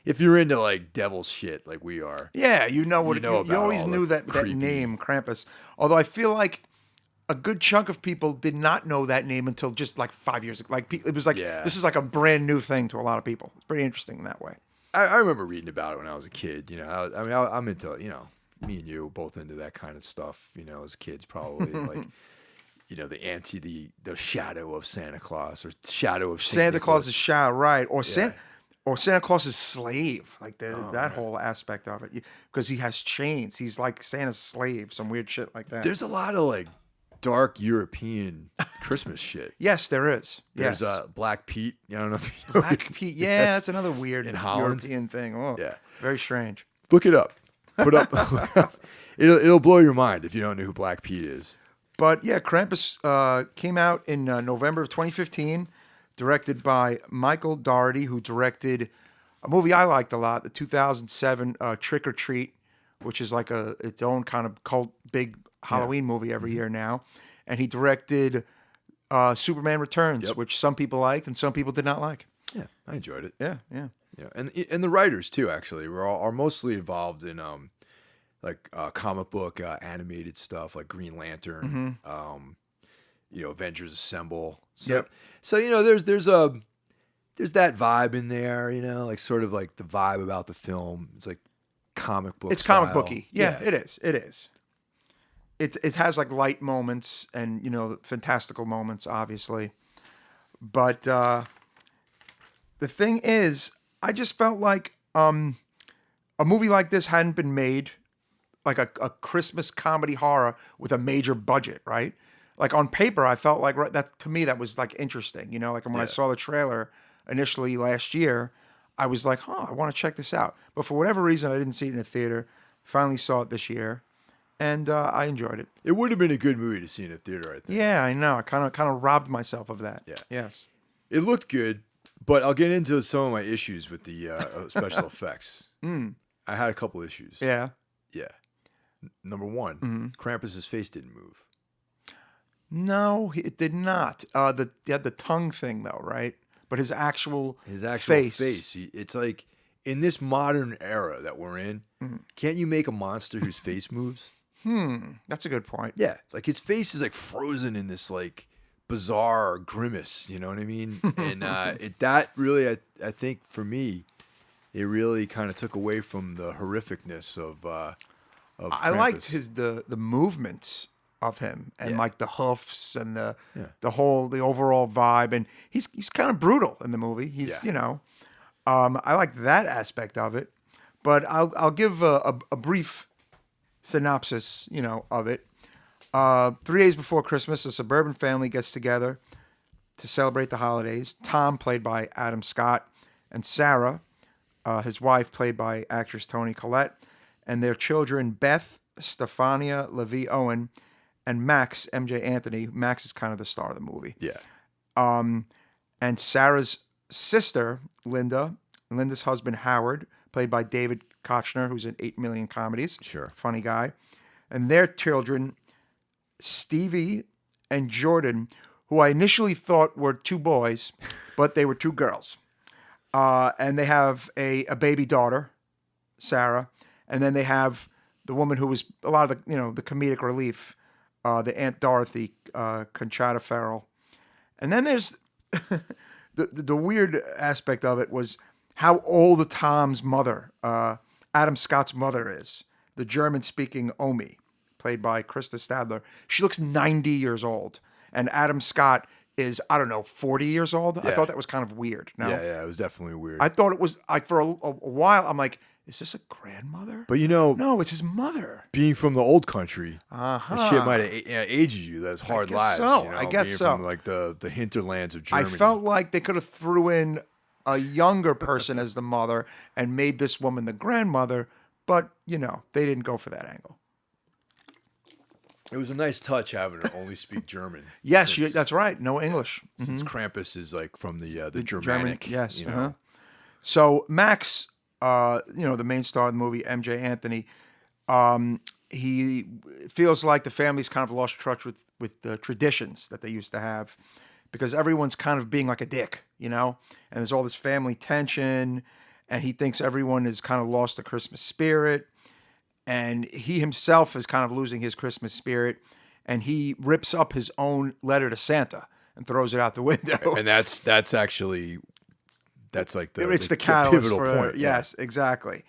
If you're into devil's shit like we are, yeah, you always knew that name Krampus. Although I feel like a good chunk of people did not know that name until just 5 years ago. It was this is a brand new thing to a lot of people. It's pretty interesting in that way. I remember reading about it when I was a kid. I'm into me and you both into that kind of stuff. As kids probably the shadow of Santa Claus or shadow of Santa Claus's shadow, right? Or Yeah. Or Santa Claus's slave, that whole aspect of it, because he has chains. He's like Santa's slave, some weird shit like that. There's a lot of dark European Christmas shit. Yes, there is. There's yes. Black Pete. I don't know if you know. Black Pete. Yeah, that's another weird in Holland. European thing. Oh, yeah, very strange. Look it up. Put up. It'll blow your mind if you don't know who Black Pete is. But yeah, Krampus came out in November of 2015. Directed by Michael Dougherty, who directed a movie I liked a lot, the 2007 Trick or Treat, which is its own kind of cult big Halloween movie every year now. And he directed Superman Returns, which some people liked and some people did not like. Yeah, I enjoyed it. Yeah. And the writers too. Actually, are mostly involved in comic book animated stuff like Green Lantern. Avengers Assemble. So there's that vibe in there, sort of the vibe about the film. It's comic book. It's style. comic booky. Yeah, it is. It is. It has light moments and fantastical moments, obviously. But the thing is, I just felt like a movie like this hadn't been made, a Christmas comedy horror with a major budget, right? On paper, I felt that to me that was interesting, and when I saw the trailer initially last year, I was I want to check this out. But for whatever reason, I didn't see it in a theater. Finally saw it this year, and I enjoyed it. It would have been a good movie to see in a theater, I think. Yeah, I know. I kind of robbed myself of that. Yeah. Yes. It looked good, but I'll get into some of my issues with the special effects. I had a couple issues. Yeah. Yeah. Number one, Krampus's face didn't move. No, it did not. He had the tongue thing though, right? But his actual face. It's like in this modern era that we're in, can't you make a monster whose face moves? That's a good point. Yeah, like his face is like frozen in this like bizarre grimace. You know what I mean? And that really, I think for me, it really kind of took away from the horrificness of. I liked the movements of him and like the hoofs and the overall vibe, and he's kind of brutal in the movie. He's I like that aspect of it, but I'll give a brief synopsis of it. 3 days before Christmas, a suburban family gets together to celebrate the holidays. Tom, played by Adam Scott, and Sarah, his wife, played by actress Toni Collette, and their children Beth, Stefania Levi Owen, and Max, MJ Anthony. Max is kind of the star of the movie. Yeah. And Sarah's sister, Linda's husband, Howard, played by David Kochner, who's in 8 Million Comedies. Sure. Funny guy. And their children, Stevie and Jordan, who I initially thought were 2 boys, but they were 2 girls. And they have a baby daughter, Sarah. And then they have the woman who was a lot of the comedic relief, the Aunt Dorothy, Conchata Ferrell. And then there's the weird aspect of it was how old Tom's mother, Adam Scott's mother, is. The German-speaking Omi, played by Krista Stadler. She looks 90 years old. And Adam Scott is, 40 years old. Yeah. I thought that was kind of weird. No? Yeah, it was definitely weird. I thought it was, like, for a while, I'm like, is this a grandmother? But no, it's his mother. Being from the old country, the shit might have aged you. That's hard lives. So. I guess so. From like the hinterlands of Germany. I felt like they could have threw in a younger person as the mother and made this woman the grandmother, but they didn't go for that angle. It was a nice touch having her only speak German. Yes, that's right. No English. Since Krampus is like from the Germanic. German, yes. So Max, the main star of the movie, MJ Anthony, he feels like the family's kind of lost touch with the traditions that they used to have because everyone's kind of being like a dick, and there's all this family tension, and he thinks everyone has kind of lost the Christmas spirit, and he himself is kind of losing his Christmas spirit, and he rips up his own letter to Santa and throws it out the window. And that's actually... That's like the catalyst pivotal for point. Yes, exactly.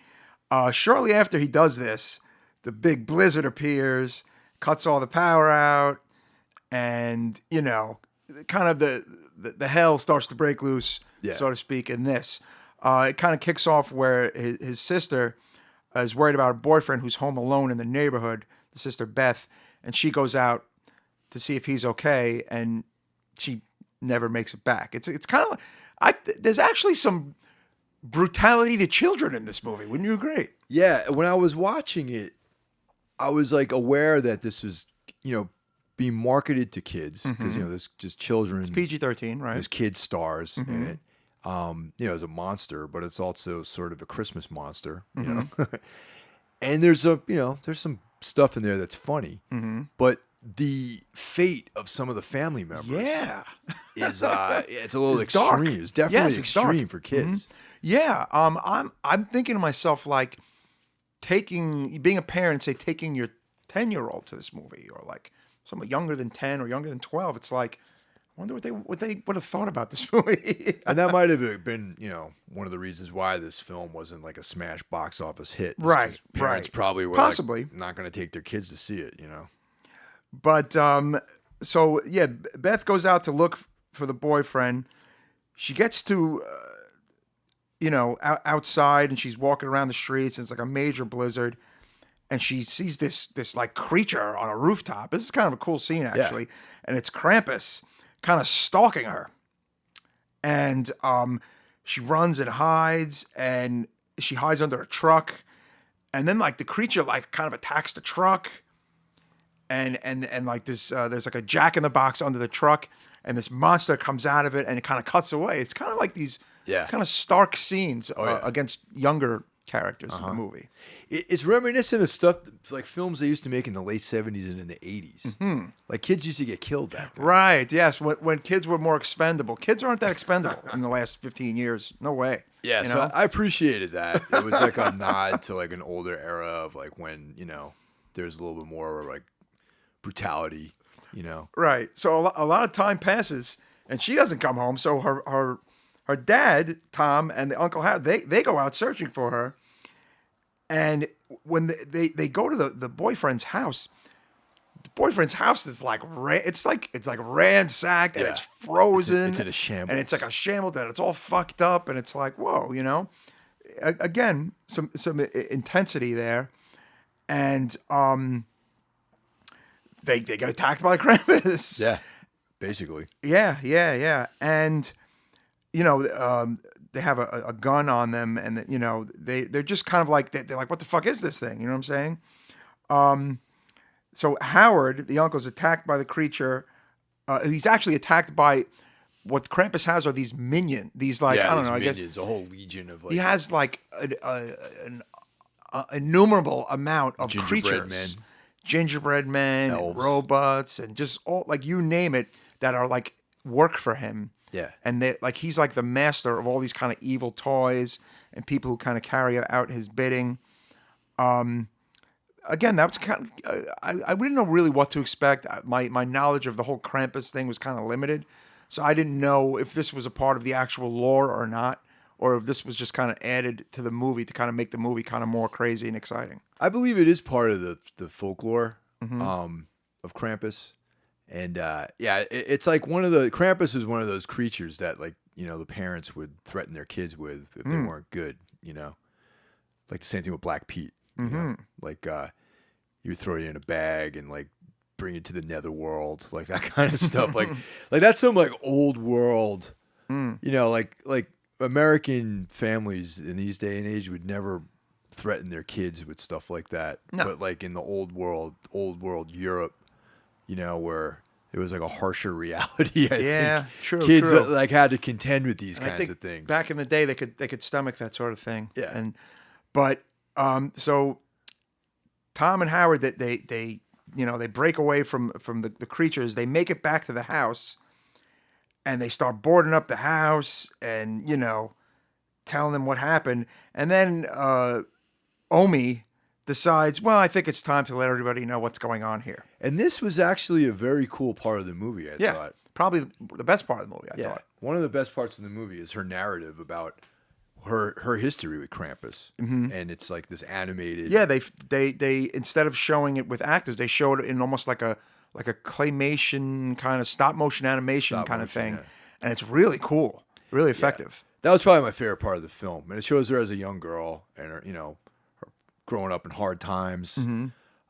Shortly after he does this, the big blizzard appears, cuts all the power out, and kind of the hell starts to break loose, so to speak. In this, it kind of kicks off where his sister is worried about her boyfriend who's home alone in the neighborhood. The sister Beth, and she goes out to see if he's okay, and she never makes it back. It's kind of there's actually some brutality to children in this movie. Wouldn't you agree? Yeah. When I was watching it, I was like aware that this was, being marketed to kids because, there's just children. It's PG-13, right? There's kid stars in it. It's a monster, but it's also sort of a Christmas monster, and there's some stuff in there that's funny, but the fate of some of the family members is it's a little extreme. Dark. It's definitely extreme for kids. Yeah. I'm thinking to myself, like, being a parent, say taking your 10-year-old to this movie, or like someone younger than 10 or younger than 12, it's like, I wonder what they would have thought about this movie. And that might have been, one of the reasons why this film wasn't like a smash box office hit. Right. Parents probably were possibly not going to take their kids to see it, But so yeah, Beth goes out to look for the boyfriend. She gets to outside, and she's walking around the streets, and it's like a major blizzard, and she sees this like creature on a rooftop. This is kind of a cool scene actually, and it's Krampus kind of stalking her, and she runs and hides, and she hides under a truck, and then like the creature like kind of attacks the truck. And like this, there's like a jack in the box under the truck, and this monster comes out of it, and it kind of cuts away. It's kind of like these kind of stark scenes against younger characters in the movie. It's reminiscent of stuff like films they used to make in the late 70s and in the 80s. Like kids used to get killed back then. Right, yes, when kids were more expendable. Kids aren't that expendable in the last 15 years. No way. Yeah, you so know? I appreciated that. It was like a nod to like an older era of like when, there's a little bit more like brutality, Right. So a lot of time passes, and she doesn't come home. So her dad, Tom, and the Uncle Howard, they go out searching for her. And when they go to the boyfriend's house, the boyfriend's house is like it's like ransacked and it's frozen. It's in a shambles. And it's like a shambles and it's all fucked up. And it's like, whoa, Again, some intensity there. And they get attacked by Krampus. Yeah, basically. Yeah. And, they have a gun on them, and, they're just kind of like, they're like, what the fuck is this thing? You know what I'm saying? So Howard, the uncle's attacked by the creature. He's actually attacked by what Krampus has are these minions. These like, I don't know, minions, I guess. a whole legion of like. He has like an innumerable amount of creatures. Gingerbread men, elves, robots, and just all, like, you name it, that are like work for him. Yeah. And he's like the master of all these kind of evil toys and people who kind of carry out his bidding. Again, that was kind of, I didn't know really what to expect. My knowledge of the whole Krampus thing was kind of limited. So I didn't know if this was a part of the actual lore or not, or if this was just kind of added to the movie to kind of make the movie kind of more crazy and exciting. I believe it is part of the folklore of Krampus. And it's like Krampus is one of those creatures that like, the parents would threaten their kids with if they weren't good, like the same thing with Black Pete, like you would throw you in a bag and like bring you to the netherworld, like that kind of stuff. like that's some like old world, like American families in these day and age would never threaten their kids with stuff like that. No. But like in the old world Europe, where it was like a harsher reality. I think true. Kids like had to contend with these kinds of things. Back in the day, they could stomach that sort of thing. Yeah. But so Tom and Howard, they break away from the creatures. They make it back to the house, and they start boarding up the house, and telling them what happened. And then Omi decides, well, I think it's time to let everybody know what's going on here. And this was actually a very cool part of the movie, I thought. Probably the best part of the movie, I thought. One of the best parts of the movie is her narrative about her history with Krampus. And it's like this animated. Yeah, they instead of showing it with actors, they showed it in almost like a claymation kind of stop motion animation kind of thing. Yeah. And it's really cool, really effective. Yeah. That was probably my favorite part of the film. And it shows her as a young girl and her, her growing up in hard times.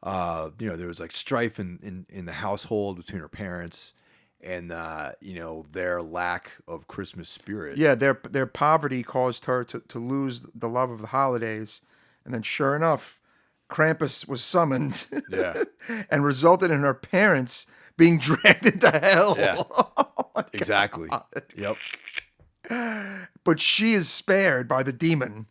There was like strife in the household between her parents and their lack of Christmas spirit. Yeah, their poverty caused her to lose the love of the holidays. And then sure enough, Krampus was summoned and resulted in her parents being dragged into hell. Yeah. Exactly. Yep. But she is spared by the demon,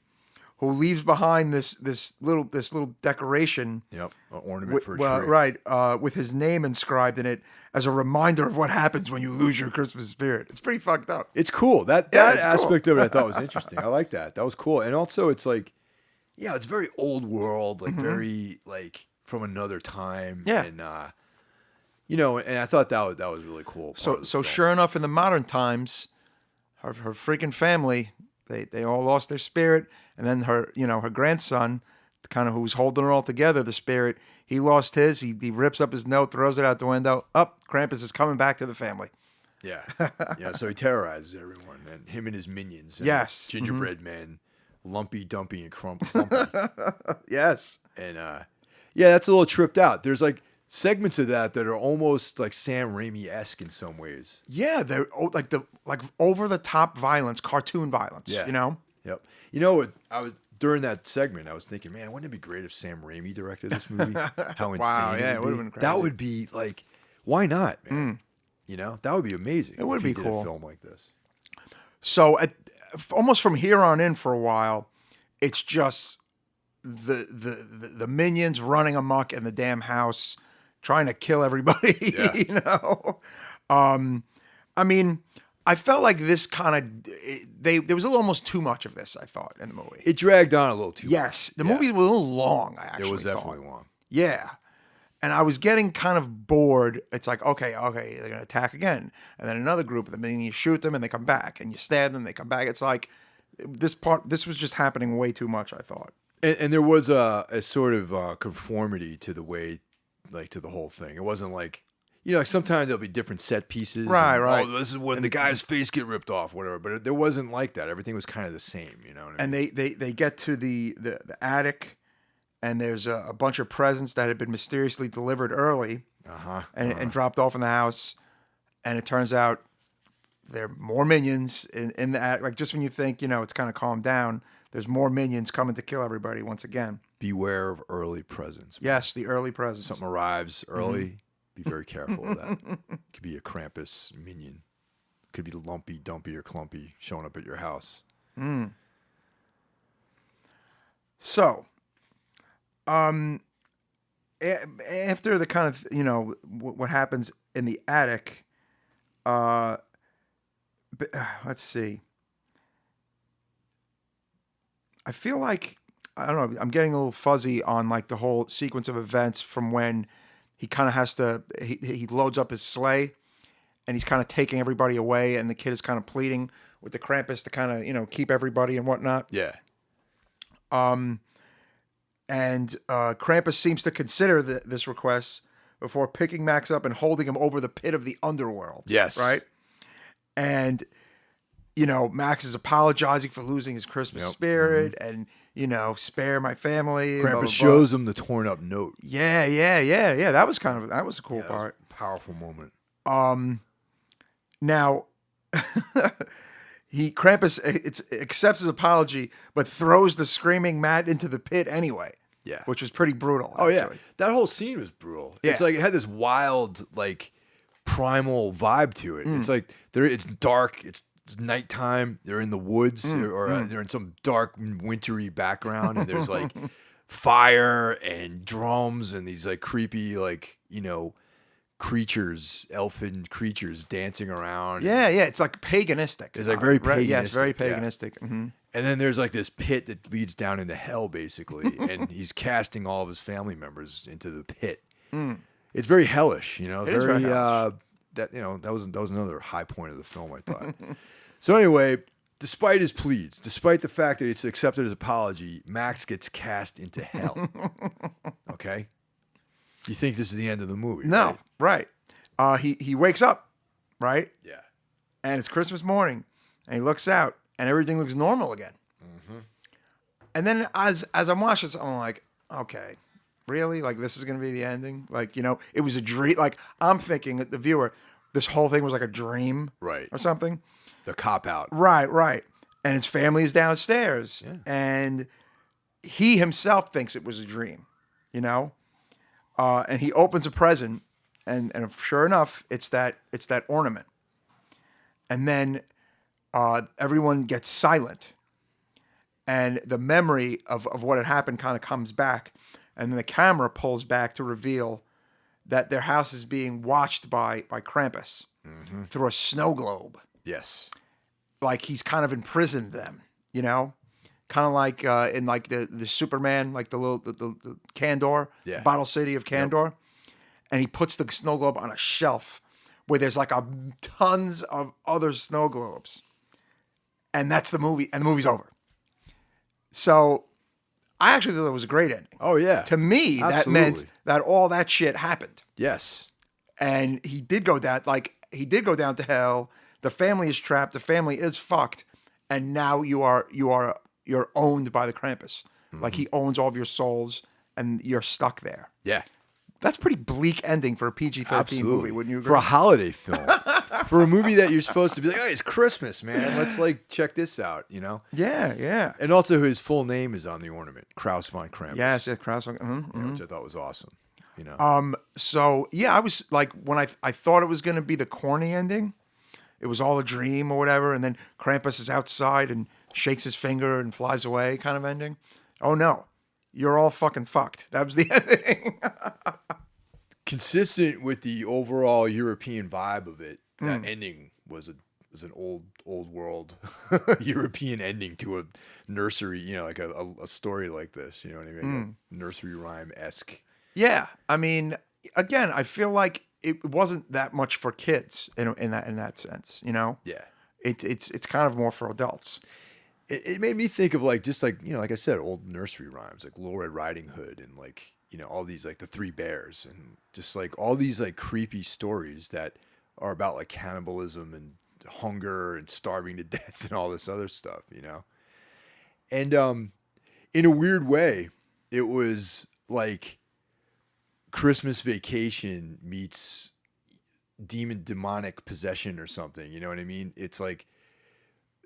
who leaves behind this little decoration. Yep, an ornament for a tree. Right, with his name inscribed in it as a reminder of what happens when you lose your Christmas spirit. It's pretty fucked up. It's cool. That aspect of it I thought was interesting. I like that. That was cool. And also it's like, it's very old world, like very like from another time. Yeah. And and I thought that was really cool. So sure enough, in the modern times, her freaking family, they all lost their spirit, and then her grandson, kind of who's holding it all together, the spirit, he lost his. He rips up his note, throws it out the window. Krampus is coming back to the family. Yeah, so he terrorizes everyone, and him and his minions. And yes, gingerbread men, Lumpy, Dumpy, and Clumpy. Yes, and that's a little tripped out. There's like segments of that are almost like Sam Raimi-esque in some ways. Yeah, they're like over the top violence, cartoon violence. Yeah. Yep. I was during that segment, I was thinking, man, wouldn't it be great if Sam Raimi directed this movie? How insane! Wow, yeah, it would have been crazy. That would be like, why not, man? That would be amazing. It would be cool. cool. Did a film like this. So, almost from here on in, for a while, it's just the minions running amok in the damn house, trying to kill everybody. Yeah. You know, I mean, I felt like this kind of there was almost too much of this. I thought in the movie. It dragged on a little too much. Yes, the movie was a little long. I actually It was thought. definitely long. Yeah. And I was getting kind of bored. It's like, okay, they're going to attack again. And then another group, and then you shoot them and they come back. And you stab them, they come back. It's like, this was just happening way too much, I thought. And there was a sort of conformity to the way, like, to the whole thing. It wasn't like, you know, like sometimes there'll be different set pieces. Right, and, right. Oh, this is when the guy's face get ripped off, whatever. But there wasn't like that. Everything was kind of the same, you know what I mean? And they get to the attic, and there's a bunch of presents that had been mysteriously delivered early and dropped off in the house. And it turns out there are more minions in the attic. Like, just when you think, you know, it's kind of calmed down, there's more minions coming to kill everybody once again. Beware of early presents. Yes, the early presents. Something arrives early. Be very careful of that. Could be a Krampus minion. Could be lumpy, dumpy, or clumpy showing up at your house. So, after the kind of, you know, what happens in the attic, let's see. I feel like, I don't know, I'm getting a little fuzzy on like the whole sequence of events from when he kind of has to, he loads up his sleigh and he's kind of taking everybody away, and the kid is kind of pleading with the Krampus to kind of, you know, keep everybody and whatnot. Yeah. And Krampus seems to consider this request before picking Max up and holding him over the pit of the underworld. Yes. Right? And, you know, Max is apologizing for losing his Christmas spirit and, you know, spare my family. Krampus blah, blah, blah. shows him the torn up note. Yeah. That was a cool part. That was a powerful moment. Now, Krampus accepts his apology, but throws the screaming Matt into the pit anyway. Yeah. Which was pretty brutal. Oh, actually. yeah. That whole scene was brutal. Yeah. It's like it had this wild, like, primal vibe to it. It's like it's dark. It's nighttime. They're in the woods or they're in some dark, wintry background. And there's, like, fire and drums and these, like, creepy, like, you know, creatures, elfin creatures dancing around. Yeah. It's like paganistic. It's like very paganistic. Yeah, it's very paganistic. Yeah. Mm-hmm. And then there's like this pit that leads down into hell, basically, and he's casting all of his family members into the pit. It's very hellish, you know. It is very hellish. That, you know, that was another high point of the film, I thought. So anyway, despite his pleas, despite the fact that it's accepted his apology, Max gets cast into hell. Okay, you think this is the end of the movie? No, right? He wakes up, right? Yeah. And it's Christmas morning, and he looks out, and everything looks normal again. And then as I'm watching this, I'm like, okay, really? Like, this is going to be the ending? Like, you know, it was a dream. Like, I'm thinking, the viewer, this whole thing was like a dream. Right. Or something. The cop out. Right. And his family is downstairs. Yeah. And he himself thinks it was a dream, you know? And he opens a present, and sure enough, it's that ornament. And then everyone gets silent, and the memory of what had happened kind of comes back, and then the camera pulls back to reveal that their house is being watched by Krampus through a snow globe. Yes. Like he's kind of imprisoned them, you know, kind of like in like the Superman, like the Kandor, Bottle City of Kandor, and he puts the snow globe on a shelf where there's like tons of other snow globes. And that's the movie, and the movie's over. So I actually thought it was a great ending. Oh, yeah. To me, Absolutely. that meant that all that shit happened. Yes. And he did go down to hell. The family is trapped. The family is fucked. And now you're owned by the Krampus. Like he owns all of your souls, and you're stuck there. Yeah. That's a pretty bleak ending for a PG-13 movie, wouldn't you agree? For a holiday film. For a movie that you're supposed to be like, oh, it's Christmas, man. Let's like check this out, you know? Yeah. And also his full name is on the ornament, Krause Von Krampus. Yes, Krause. Which I thought was awesome, you know? So, yeah, I was like, when I thought it was going to be the corny ending, it was all a dream or whatever, and then Krampus is outside and shakes his finger and flies away kind of ending. Oh no, you're all fucking fucked. That was the ending. Consistent with the overall European vibe of it, that ending was an old world European ending to a nursery, like a story like this. You know what I mean? A nursery rhyme-esque. Yeah, I mean, again, I feel like it wasn't that much for kids in that sense. Yeah. It's kind of more for adults. It made me think of like I said, old nursery rhymes like Little Red Riding Hood and like all these like the Three Bears and just like all these like creepy stories that are about like cannibalism and hunger and starving to death and all this other stuff, And in a weird way, it was like Christmas Vacation meets demonic possession or something. You know what I mean? It's like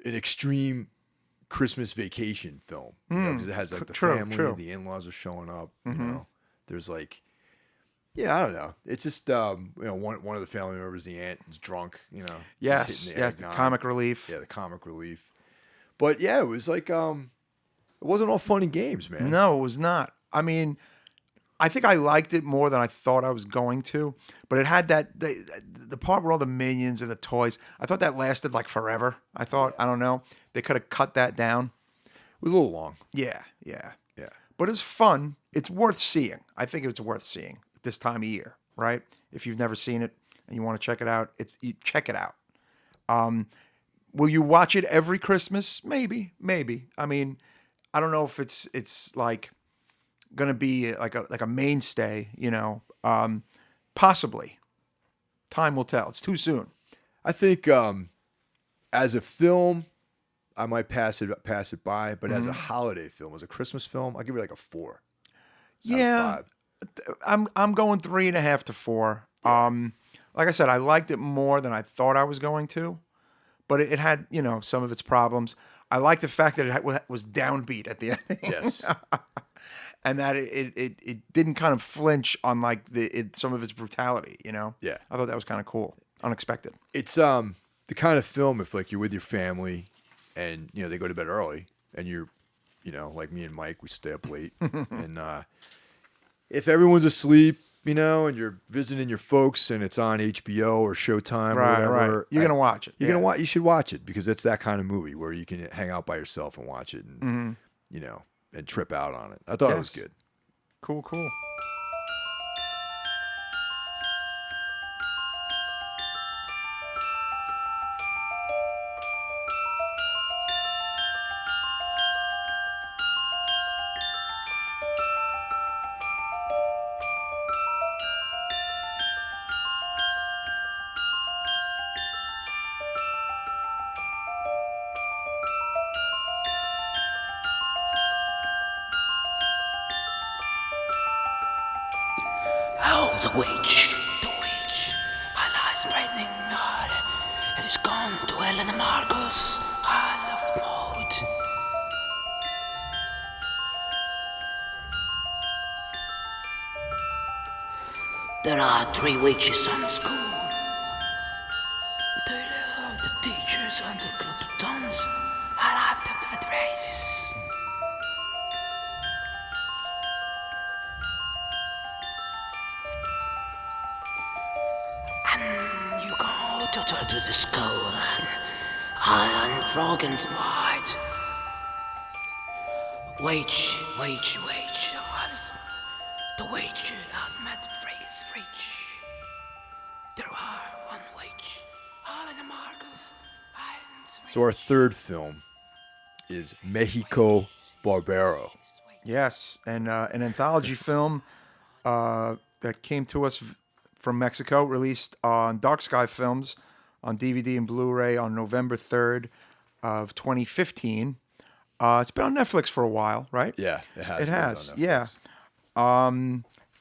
an extreme Christmas Vacation film because it has like the family, the in-laws are showing up. There's like, I don't know. It's just one of the family members, the aunt, is drunk. Yes, the comic relief. Yeah, the comic relief. But yeah, it was like it wasn't all fun and games, man. No, it was not. I mean, I think I liked it more than I thought I was going to. But it had the part where all the minions and the toys. I thought that lasted like forever. I don't know. They could have cut that down. It was a little long. Yeah. But it's fun. It's worth seeing. I think it's worth seeing this time of year, right? If you've never seen it and you want to check it out, check it out. Will you watch it every Christmas? Maybe. I mean, I don't know if it's like gonna be like a mainstay, possibly. Time will tell. It's too soon. I think as a film, I might pass it by, but as a holiday film, as a Christmas film, I'll give it like a 4. Yeah, I'm going 3.5 to 4. Like I said, I liked it more than I thought I was going to, but it had some of its problems. I like the fact that it was downbeat at the end. Yes. And that it didn't kind of flinch on like some of its brutality, Yeah. I thought that was kind of cool, unexpected. It's the kind of film if like you're with your family and they go to bed early and you're like me and Mike, we stay up late and if everyone's asleep, and you're visiting your folks and it's on HBO or Showtime or whatever, right. You're gonna watch it. You should watch it because it's that kind of movie where you can hang out by yourself and watch it and and trip out on it. I thought it was good. Cool. Oh, the witch, I lie spreading hard. It is gone to Helena Marcos, Hall of Mode. There are 3 witches on the school. They are the teachers and the glutons. I left after the races. And you go to the school and Island Froggen's Bite. Wage. The wage met Frega's fridge. There are 1 wage. All in the Marcos. So our third film is Mexico Barbaaro. Yes, and an anthology film that came to us from Mexico, released on Dark Sky Films on DVD and Blu-ray on November 3rd of 2015. It's been on Netflix for a while, right? Yeah, it has. It has, yeah.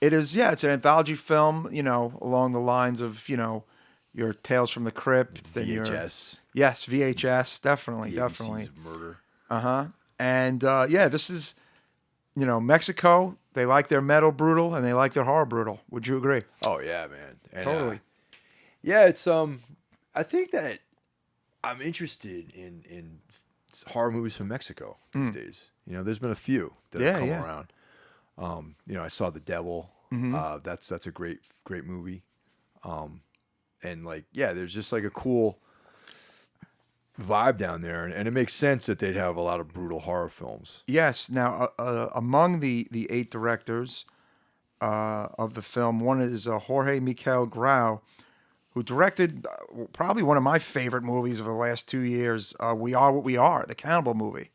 It is, it's an anthology film, along the lines of, your Tales from the Crypt. VHS. Yes, VHS, definitely. ABCs of murder. And this is, Mexico. They like their metal brutal and they like their horror brutal. Would you agree? Oh yeah, man. And, Totally. Yeah, it's I think that I'm interested in horror movies from Mexico these days. You know, there's been a few that have come around. You know, I saw The Devil. That's a great movie. And like, yeah, there's just like a cool vibe down there, and it makes sense that they'd have a lot of brutal horror films. Yes. Now, among the 8 directors of the film, one is Jorge Miquel Grau, who directed probably one of my favorite movies of the last 2 years, We Are What We Are, the cannibal movie.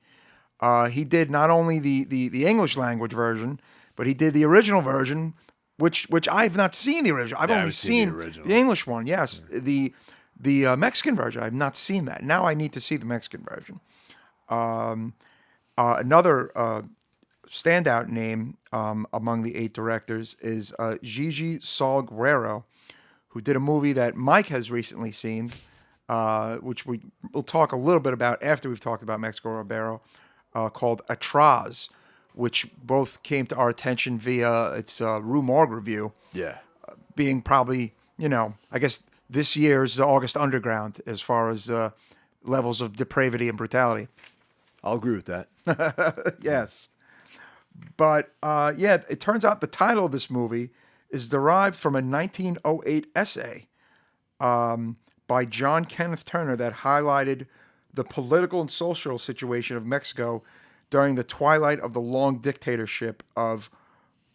He did not only the English language version, but he did the original version, which I have not seen the original. I've only seen the English one. Yes, the Mexican version. I've not seen that. Now I need to see the Mexican version. Another standout name among the 8 directors is Gigi Saul Guerrero, who did a movie that Mike has recently seen, which we'll talk a little bit about after we've talked about Mexico Barbaaro, called Atraz, which both came to our attention via its Rue Morgue review. Yeah. Being probably, you know, I guess this year's August Underground as far as levels of depravity and brutality. I'll agree with that. Yes. But, yeah, it turns out the title of this movie is derived from a 1908 essay by John Kenneth Turner that highlighted the political and social situation of Mexico during the twilight of the long dictatorship of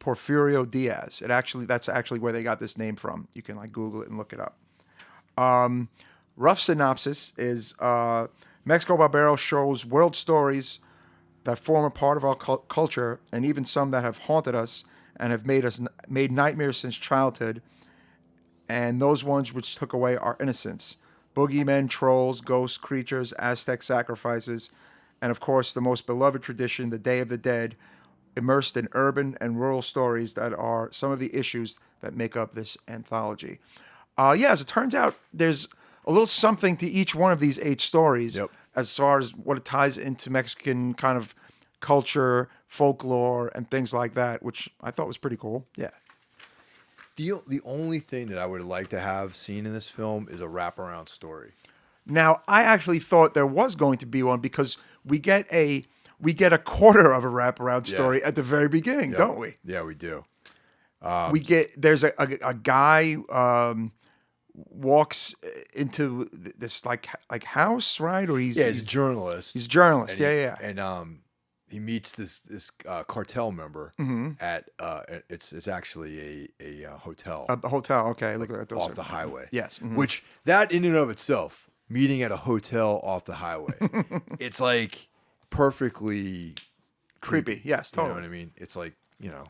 Porfirio Diaz. That's actually where they got this name from. You can like Google it and look it up. Rough synopsis is Mexico Barbaaro shows world stories that form a part of our culture, and even some that have haunted us and have made nightmares since childhood, and those ones which took away our innocence. Boogeymen, trolls, ghosts, creatures, Aztec sacrifices, and of course the most beloved tradition, the Day of the Dead, immersed in urban and rural stories that are some of the issues that make up this anthology. As it turns out, there's a little something to each one of these 8 stories as far as what it ties into Mexican kind of culture, folklore, and things like that, which I thought was pretty cool. Yeah. The only thing that I would like to have seen in this film is a wraparound story. Now, I actually thought there was going to be one because we get a quarter of a wraparound story at the very beginning, don't we? Yeah, we do. There's a guy walks into this like house, right? Or he's a journalist. He's a journalist. And he meets this cartel member at it's actually a hotel. A hotel, okay. Look at those off the highway. Yes. Mm-hmm. Which that in and of itself, meeting at a hotel off the highway, it's like perfectly creepy. Yes, totally. You know what I mean? It's like, you know.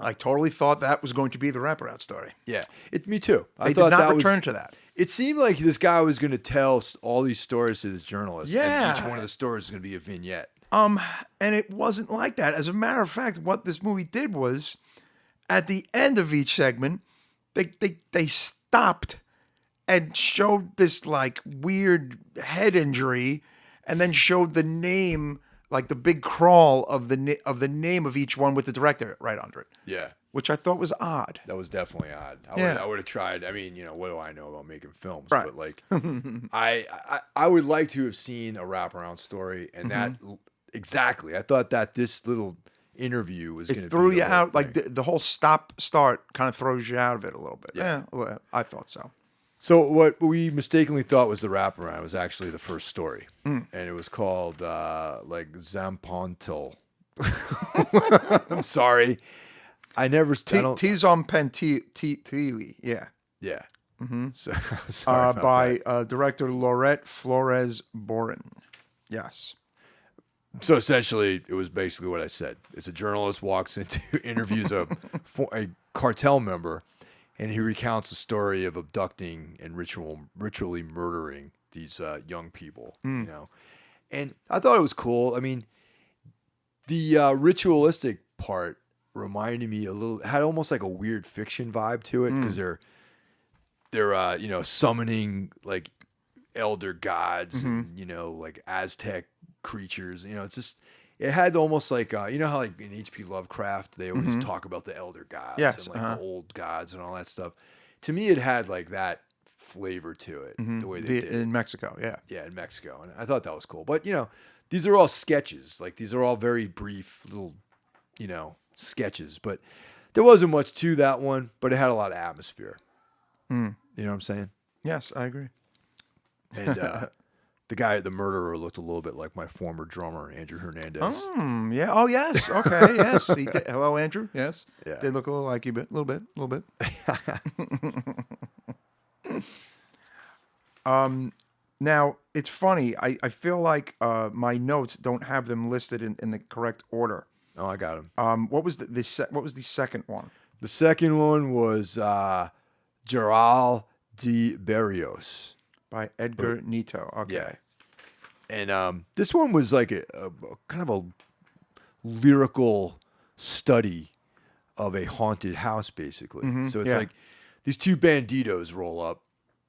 I totally thought that was going to be the wraparound story. Yeah, me too. They did not return to that. It seemed like this guy was going to tell all these stories to this journalist. Yeah. And each one of the stories is going to be a vignette. And it wasn't like that. As a matter of fact, what this movie did was, at the end of each segment, they stopped and showed this like weird head injury, and then showed the name, like the big crawl of the name of each one with the director right under it. Yeah. Which I thought was odd. That was definitely odd. I would have tried. I mean, you know, what do I know about making films? Right. But like, I would like to have seen a wraparound story, and that exactly. I thought that this little interview was going to threw you out. Like the whole stop-start kind of throws you out of it a little bit. Yeah, I thought so. So what we mistakenly thought was the wraparound was actually the first story, and it was called like Zampontil. I'm sorry, I never. Tizom Pentili. Yeah. Yeah. Mm-hmm. So, sorry by director Laurette Flores Borin. Yes. So essentially, it was basically what I said. It's a journalist walks into interviews a cartel member, and he recounts a story of abducting and ritually murdering these young people. You know, and I thought it was cool. I mean, the ritualistic part reminded me a little. Had almost like a weird fiction vibe to it because they're you know, summoning like elder gods and, you know, like Aztec creatures. You know, it's just, it had almost like you know how like in H.P. Lovecraft they always talk about the elder gods and like the old gods and all that stuff. To me, it had like that flavor to it, the way they did it. in Mexico. Yeah. Yeah, in Mexico. And I thought that was cool. But, these are all sketches. Like, these are all very brief little, sketches. But there wasn't much to that one, but it had a lot of atmosphere. You know what I'm saying? Yes, I agree. And the murderer looked a little bit like my former drummer, Andrew Hernandez. Yeah. Oh, yes. Okay. Yes. He did. Hello, Andrew. Yes. Yeah. They look a little like you, a little bit. Now, it's funny. I feel like my notes don't have them listed in the correct order. Oh, I got him. What was the second one? The second one was Geral de Barrios. By Edgar Nito. Okay. Yeah. And this one was like a kind of a lyrical study of a haunted house, basically. So it's like these two banditos roll up.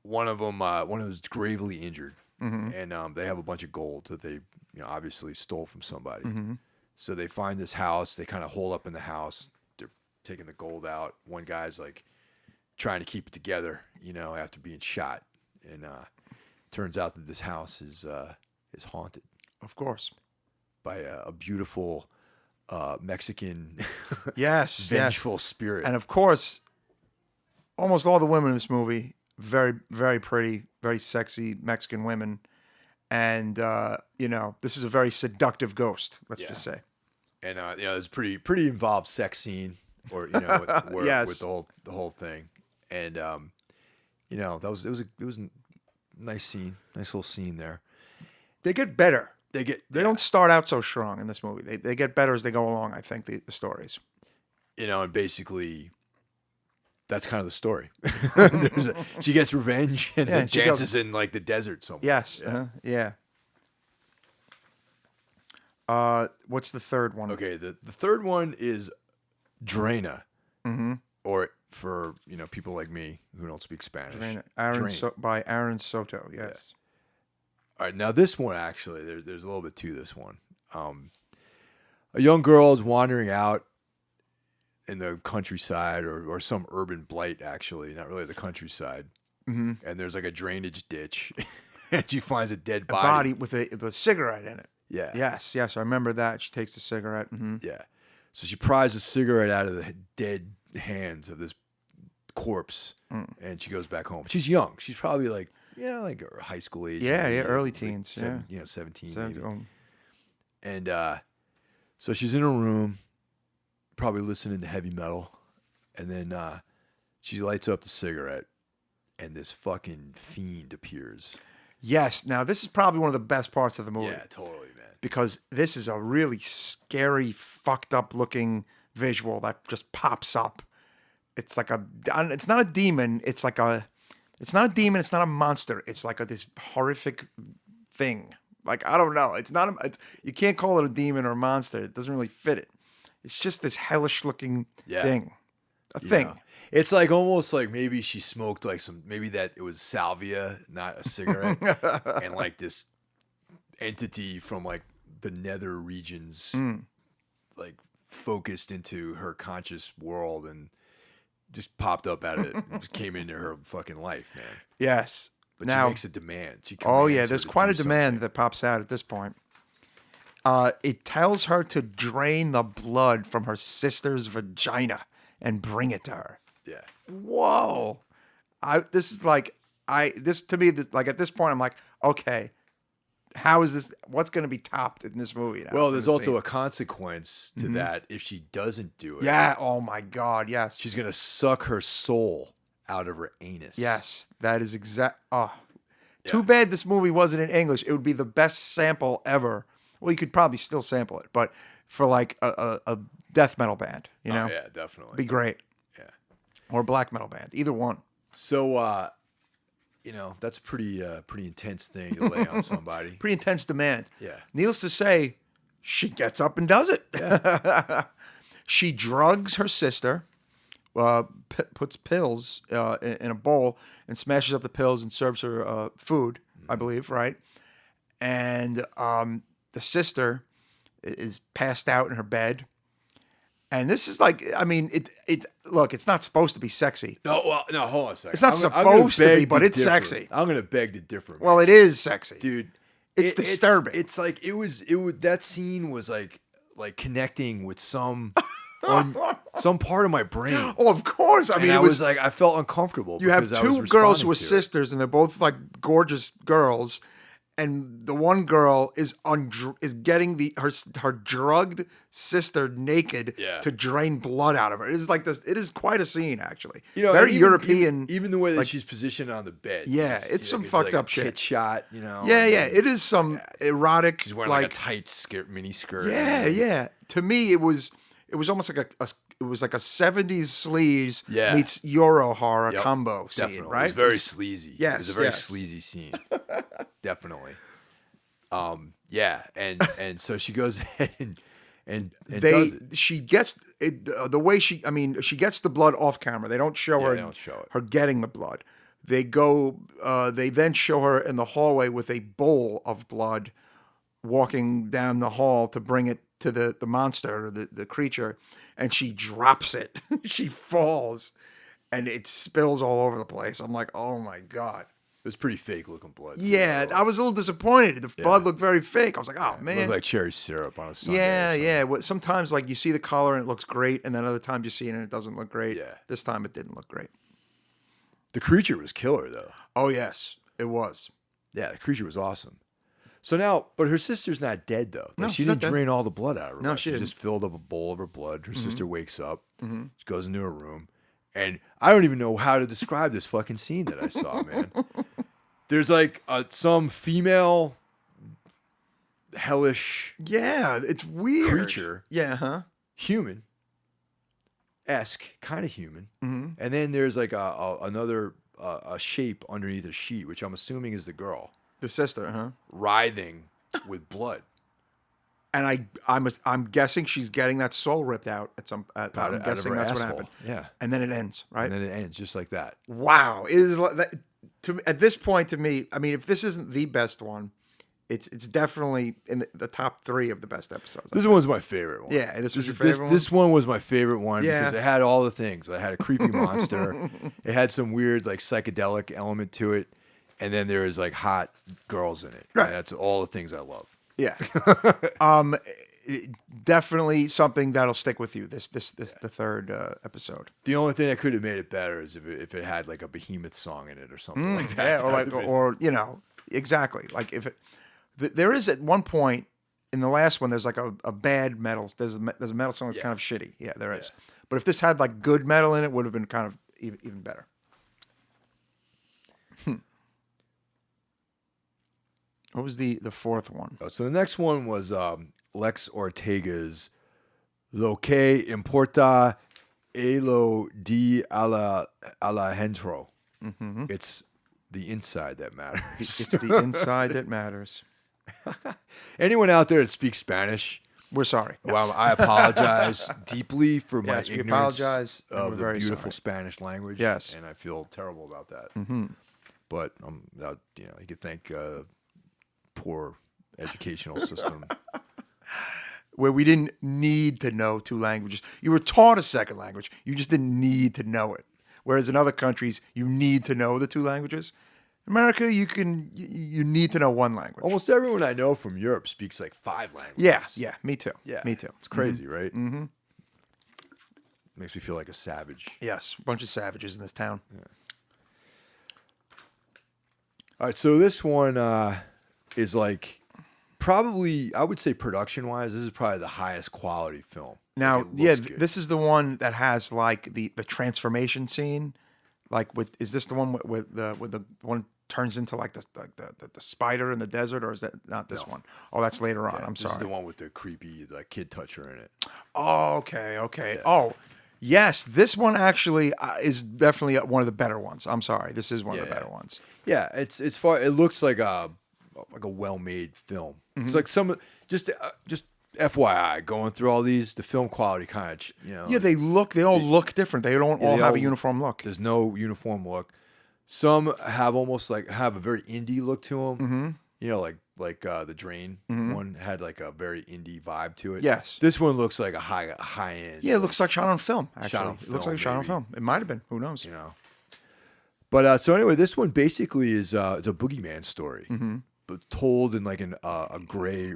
One of them is gravely injured, and they have a bunch of gold that they obviously stole from somebody. So they find this house. They kind of hole up in the house. They're taking the gold out. One guy's like trying to keep it together, after being shot. And turns out that this house is haunted. Of course. By a beautiful Mexican vengeful spirit. And of course, almost all the women in this movie, very, very pretty, very sexy Mexican women. And, this is a very seductive ghost, let's just say. And, there's a pretty involved sex scene or, with the whole thing. And, it was a nice scene, nice little scene there. They get better. They don't start out so strong in this movie. They get better as they go along, I think, the stories. And basically that's kind of the story. She gets revenge and then dances in like the desert somewhere. Yes. Yeah. What's the third one? Okay, the third one is Drena. Or for people like me who don't speak Spanish. Drena. By Aaron Soto. Yes. Yeah. All right, now this one actually, there's a little bit to this one. A young girl is wandering out in the countryside or some urban blight, actually, not really the countryside. And there's like a drainage ditch, and she finds a dead body. A body with a cigarette in it. Yeah. Yes, I remember that. She takes the cigarette. Yeah. So she pries a cigarette out of the dead hands of this corpse, and she goes back home. She's young. She's probably like high school age. Yeah, early teens. Like 17 maybe. And so she's in her room, probably listening to heavy metal, and then she lights up the cigarette, and this fucking fiend appears. Yes. Now, this is probably one of the best parts of the movie. Yeah, totally, man. Because this is a really scary, fucked up looking visual that just pops up. It's like it's not a demon. It's not a demon. It's not a monster. It's like this horrific thing. Like, I don't know. You can't call it a demon or a monster. It doesn't really fit it. It's just this hellish looking thing. Thing. It's like almost like maybe she smoked like maybe that it was salvia, not a cigarette. And like this entity from like the nether regions like focused into her conscious world and just popped up out of it and just came into her fucking life, man. Yes. But now, she makes a demand. There's quite a demand that pops out at this point. It tells her to drain the blood from her sister's vagina and bring it to her. Yeah. Whoa. This to me, like at this point, I'm like, okay, how is this? What's going to be topped in this movie now? Well, there's also a consequence to that if she doesn't do it. Yeah. Oh my God. Yes. She's going to suck her soul out of her anus. Yes. That is exact. Oh, too bad this movie wasn't in English. It would be the best sample ever. Well, you could probably still sample it, but for like a death metal band, Oh, yeah, definitely. Be great. Yeah. Or a black metal band, either one. So, that's a pretty intense thing to lay on somebody. Pretty intense demand. Yeah. Needless to say, she gets up and does it. Yeah. She drugs her sister, puts pills in a bowl and smashes up the pills and serves her food, I believe, right? And the sister is passed out in her bed, And this is like, I mean, look, it's not supposed to be sexy. No, well, no, hold on a second. It's not supposed to be, but it's sexy. I'm gonna beg to differ. Well, it is sexy, dude. It's disturbing. It's like it was. That scene was like connecting with some part of my brain. Oh, of course. I mean, I it was like, I felt uncomfortable. You have because I was two girls responding who are to it. sisters, and they're both like gorgeous girls. And the one girl is getting her drugged sister naked to drain blood out of her. It is like this. It is quite a scene, actually. You know, very European. Even the way that she's positioned on the bed. Yeah, it's some fucked up shit. Kit shot, you know. Yeah, yeah. It is some erotic. She's wearing like a tight mini skirt. Yeah, yeah. To me, it was almost like it was like a 70s sleaze meets Euro horror combo scene, definitely. right? It was very sleazy. Yes, it was a very sleazy scene. Definitely. Yeah, and so she goes ahead and does it. She gets it the way she gets the blood off camera. They don't show her. They don't show it. Her getting the blood. They then show her in the hallway with a bowl of blood, walking down the hall to bring it to the monster, or the creature, and she drops it. She falls, and it spills all over the place. I'm like, oh my God. It was pretty fake looking blood. Yeah, I was a little disappointed. The blood looked very fake. I was like, oh man. It looked like cherry syrup on a Sunday. Yeah. Well, sometimes like you see the color and it looks great, and then other times you see it and it doesn't look great. Yeah. This time it didn't look great. The creature was killer though. Oh yes, it was. Yeah, the creature was awesome. So now, but her sister's not dead though. Like, No, she she's didn't not dead. drain all the blood out of her. No, mouth. she didn't. Just filled up a bowl of her blood. Her sister wakes up. Mm-hmm. She goes into her room, and I don't even know how to describe this fucking scene that I saw, man. There's like some female hellish it's weird creature. Yeah, huh? Human-esque, kind of human. Mm-hmm. And then there's like another shape underneath a sheet, which I'm assuming is the girl. The sister, huh? Writhing with blood. And I'm guessing she's getting that soul ripped out at some. I'm guessing that's what happened. Yeah. And then it ends, right? And then it ends just like that. Wow, it is like that. At this point, to me, I mean, if this isn't the best one, it's definitely in the top 3 of the best episodes. This one's my favorite one. Yeah, this was your favorite one? This one was my favorite one because it had all the things. It had a creepy monster. It had some weird like psychedelic element to it, and then there was like hot girls in it. Right. And that's all the things I love. Yeah. Definitely something that'll stick with you. This the third episode. The only thing that could have made it better is if it had like a behemoth song in it or something like that. Yeah, or you know, exactly. Like if it, there is at one point in the last one, there's like a bad metal. There's a metal song that's kind of shitty. Yeah, there is. But if this had like good metal in it, would have been kind of even better. What was the fourth one? So the next one was Lex Ortega's Lo que importa lo de Alejandro. Mm-hmm. It's the inside that matters. It's the inside that matters. Anyone out there that speaks Spanish, we're sorry. Well, I apologize deeply for my we ignorance apologize, and of we're the very beautiful sorry. Spanish language. Yes. And I feel terrible about that. Mm-hmm. But you could thank poor educational system. Where we didn't need to know 2 languages. You were taught a second language. You just didn't need to know it. Whereas in other countries, you need to know the 2 languages. America, you need to know 1 language. Almost everyone I know from Europe speaks like 5 languages. Yeah, me too. Yeah, me too. It's crazy, right? Mm-hmm. Makes me feel like a savage. Yes, a bunch of savages in this town. Yeah. All right, so this one is like probably, I would say production-wise, this is probably the highest quality film. Now, Like, it looks good. this is the one that has like the transformation scene. Like, is this the one with the one turns into like the spider in the desert, or is that not this one? Oh, that's later on. I'm sorry. This is the one with the creepy kid toucher in it. Oh, okay. Yeah. Oh, yes, this one actually is definitely one of the better ones. I'm sorry, this is one of the better ones. Yeah, it's far. It looks like a well-made film. Mm-hmm. It's like some just FYI, going through all these, the film quality kind of Yeah, they all look different. They don't all have a uniform look. There's no uniform look. Some have almost have a very indie look to them. Mm-hmm. You know, like the Drain one had like a very indie vibe to it. Yes. This one looks like a high end. Yeah, it looks like shot on film. Actually, Shot on it looks film, like shot on maybe. film. It might have been. Who knows? You know. But so anyway, this one basically is it's a boogeyman story, but told in like a gray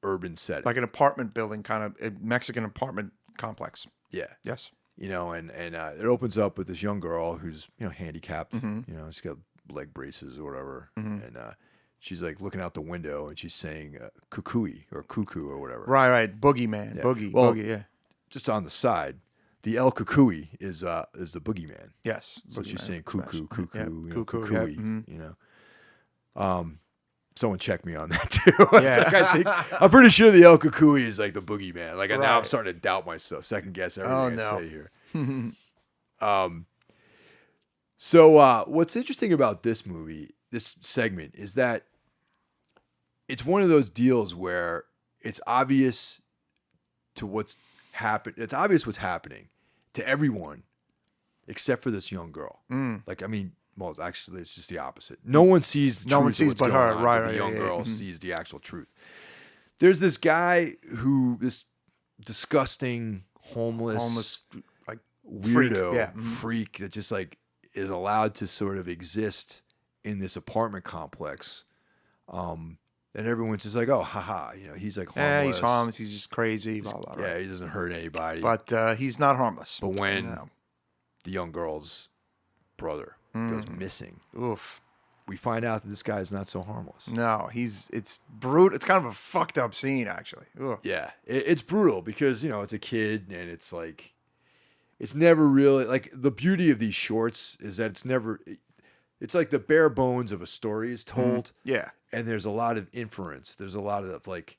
urban setting. Like an apartment building, kind of a Mexican apartment complex. Yeah. Yes. You know, and it opens up with this young girl who's, you know, handicapped. You know, she's got leg braces or whatever, and she's like looking out the window and she's saying "kukui" or "cuckoo" or whatever. Right. Boogeyman. Yeah. Boogie. Well, boogie. Yeah. Just on the side, the El Kukui is the boogeyman. Yes. So she's Boogeyman. saying "cuckoo, cuckoo," Yeah. you know, Cuckoo, "kukui," yeah. you know. Someone checked me on that too. Yeah. Like, I'm pretty sure the El Kukui is like the boogeyman. Like now I'm Right. starting to doubt myself, second guess everything I say here. So what's interesting about this movie, this segment, is that it's one of those deals where it's obvious to what's happened. It's obvious what's happening to everyone except for this young girl. Like, I mean, well, actually, it's just the opposite. No one sees the No truth one of sees what's but going her. on, Right, but right, the young yeah, girl yeah. sees the actual truth. There's this guy this disgusting, homeless like freak. weirdo Yeah. freak that just like is allowed to sort of exist in this apartment complex. And everyone's just like, oh, haha, you know, he's like harmless. Yeah, he's harmless. He's just crazy. Blah, blah, blah. Yeah, he doesn't hurt anybody. But he's not harmless. But when No. the young girl's brother goes missing, Oof. we find out that this guy is not so harmless. No, it's brutal. It's kind of a fucked up scene, actually. Ugh. Yeah, it's brutal because, you know, it's a kid and it's like, it's never really, like, the beauty of these shorts is that it's like the bare bones of a story is told. Yeah. And there's a lot of inference. There's a lot of like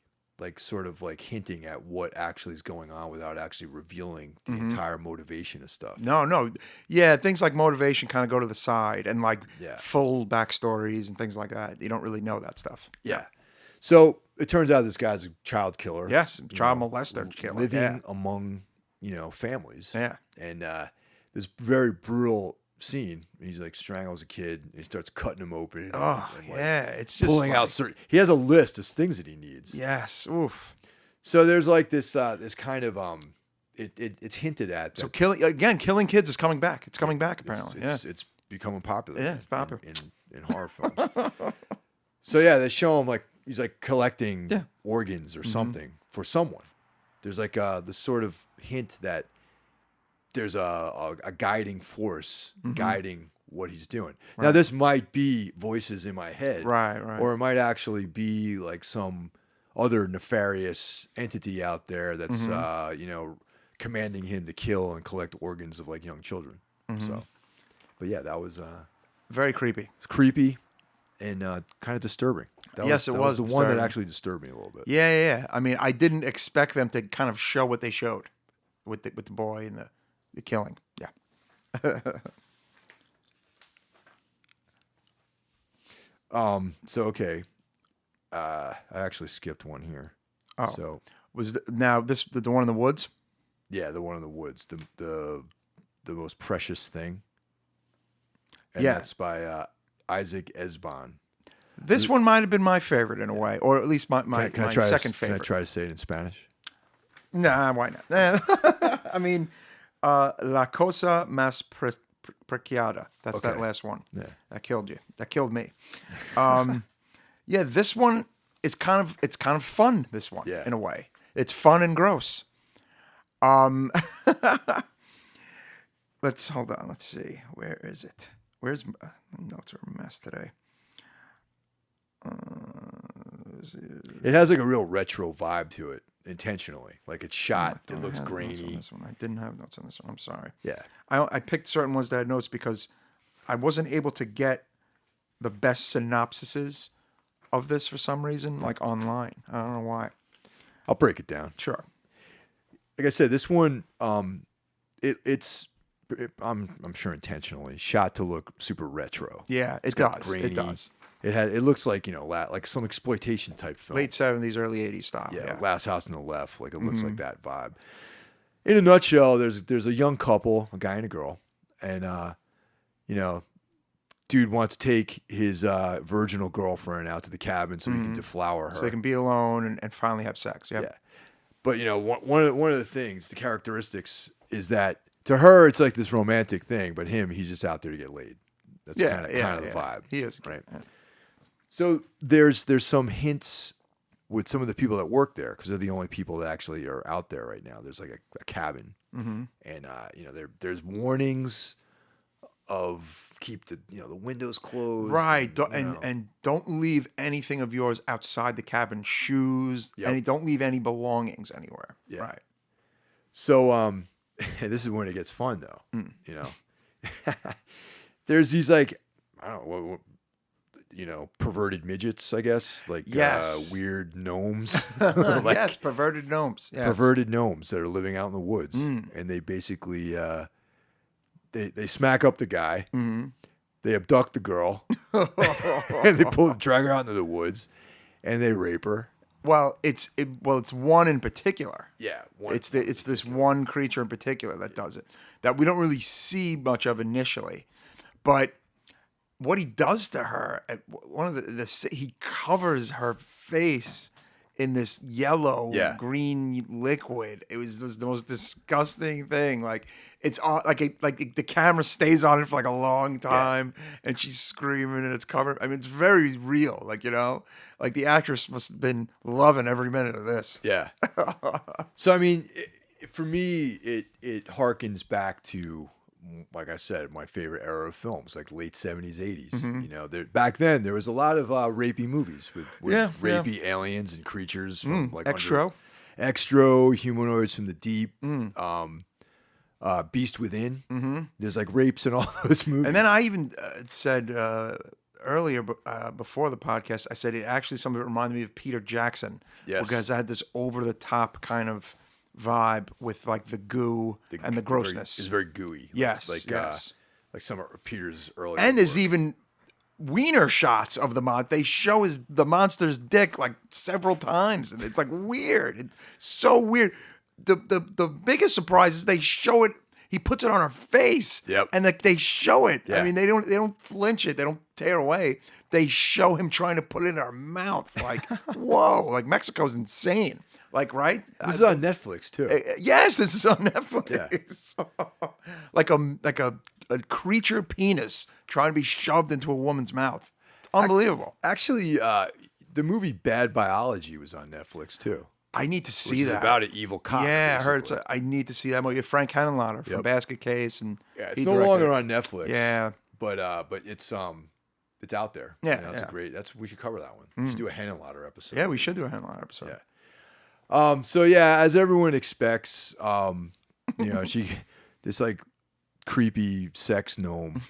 sort of like hinting at what actually is going on without actually revealing the entire motivation of stuff. No. Yeah, things like motivation kind of go to the side and like Yeah. full backstories and things like that. You don't really know that stuff. Yeah. So it turns out this guy's a child killer. Yes, you child know, molester killer. living Yeah. among, you know, families. Yeah. And this very brutal scene. He's like strangles a kid and he starts cutting him open. Oh, and, like, yeah. It's just pulling like, out certain. He has a list of things that he needs. Yes. Oof. So there's like this this kind of it's hinted at. So That killing kids is coming back. It's coming back apparently. it's becoming popular. Yeah, it's popular. in horror films. So yeah, they show him like he's like collecting Yeah. organs or something for someone. There's like this sort of hint that there's a guiding force guiding what he's doing. Now this might be voices in my head, Right. or it might actually be like some other nefarious entity out there that's you know, commanding him to kill and collect organs of like young children. So, but yeah, that was Very creepy. it's creepy and kind of disturbing. That Yes, it that was the one that disturbing. actually disturbed me a little bit. Yeah. I mean, I didn't expect them to kind of show what they showed with the boy and the killing. Yeah. So okay, I actually skipped one here. Oh. So Was now this the one in the woods? yeah, the one in the woods, the most precious thing. And Yeah. that's by Isaac Esbon. This one might have been my favorite in a way, or at least my Can I my try second Can favorite. I try to say it in Spanish? Nah, why not? I mean, La Cosa Más Preciada. That's that Okay. last one. Yeah. That killed you. That killed me. Yeah, this one is kind of fun. This one, Yeah. in a way, it's fun and gross. Let's hold on. Let's see. Where is it? Where's notes are a mess today. It has like a real retro vibe to it, intentionally. Like it's shot. I It looks have notes on grainy. this one. I didn't have notes on this one. I'm sorry. Yeah. I picked certain ones that had notes because I wasn't able to get the best synopsises of this for some reason, like online. I don't know why. I'll break it down. Sure. Like I said, this one, I'm sure intentionally shot to look super retro. Yeah, it got does. grainy. It does. It looks like, you know, like some exploitation type film. Late 70s, early 80s style. Yeah, Yeah. Last House on the Left. Like it looks like that vibe. In a nutshell, there's a young couple, a guy and a girl, and you know, dude wants to take his virginal girlfriend out to the cabin so he can deflower her. So they can be alone and finally have sex. Yep. Yeah. But, you know, one of the things, the characteristics is that to her, it's like this romantic thing, but he's just out there to get laid. That's kind of the vibe. He is. Right. Yeah. So there's some hints with some of the people that work there, because they're the only people that actually are out there right now. There's like a cabin, and you know, there's warnings of keep the windows closed, Right, and don't leave anything of yours outside the cabin. Shoes, don't leave any belongings anywhere. Yeah. Right. So this is when it gets fun though. You know, there's these like, I don't know what perverted midgets, I guess, like weird gnomes. Like, yes, perverted gnomes. Yes. Perverted gnomes that are living out in the woods, and they basically they smack up the guy, they abduct the girl, and they drag her out into the woods, and they rape her. Well, it's one in particular. Yeah, it's this one creature in particular that does it, that we don't really see much of initially, but what he does to her, one of he covers her face in this yellow green liquid. It was the most disgusting thing. Like it's on, like the camera stays on it for like a long time, and she's screaming and it's covered. I mean, it's very real. Like, you know, like the actress must have been loving every minute of this. Yeah. So I mean, for me, it harkens back to, like I said, my favorite era of films, like late 70s, 80s. You know, back then there was a lot of rapey movies with rapey aliens and creatures from like Extro, humanoids from the deep, Beast Within. There's like rapes in all those movies. And then I even said earlier before the podcast, I said some of it reminded me of Peter Jackson. Yes. Because I had this over the top kind of vibe with like the goo and the grossness. It's very gooey. Yes, like some of Peter's earlier. And there's even wiener shots of the monster. They show the monster's dick like several times, and it's like weird. It's so weird. The biggest surprise is they show it. He puts it on her face, and they show it. Yeah. I mean, they don't flinch it. They don't tear away. They show him trying to put it in her mouth. Like, whoa! Like Mexico's insane. Like, right? This is on Netflix too. Yes, this is on Netflix. Yeah. like a creature penis trying to be shoved into a woman's mouth. It's unbelievable. Actually, the movie Bad Biology was on Netflix too. I need to see that. It's about an evil cop. Yeah, I heard. I need to see that movie. Frank Henenlotter from Basket Case, and it's no longer on Netflix. Yeah, but it's out there. Yeah, you know, we should cover that one. We should do a Henenlotter episode. Yeah, we should do a Henenlotter episode. Yeah. So yeah, as everyone expects, you know, this like creepy sex gnome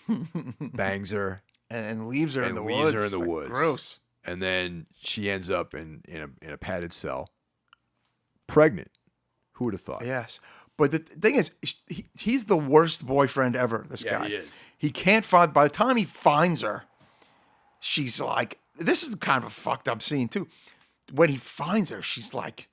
bangs her and leaves her in the woods. Gross. And then she ends up in a padded cell, pregnant. Who would have thought? Yes. But the thing is, he's the worst boyfriend ever, this guy. He is. He can't find, by the time he finds her, she's like, this is kind of a fucked up scene too. When he finds her, she's like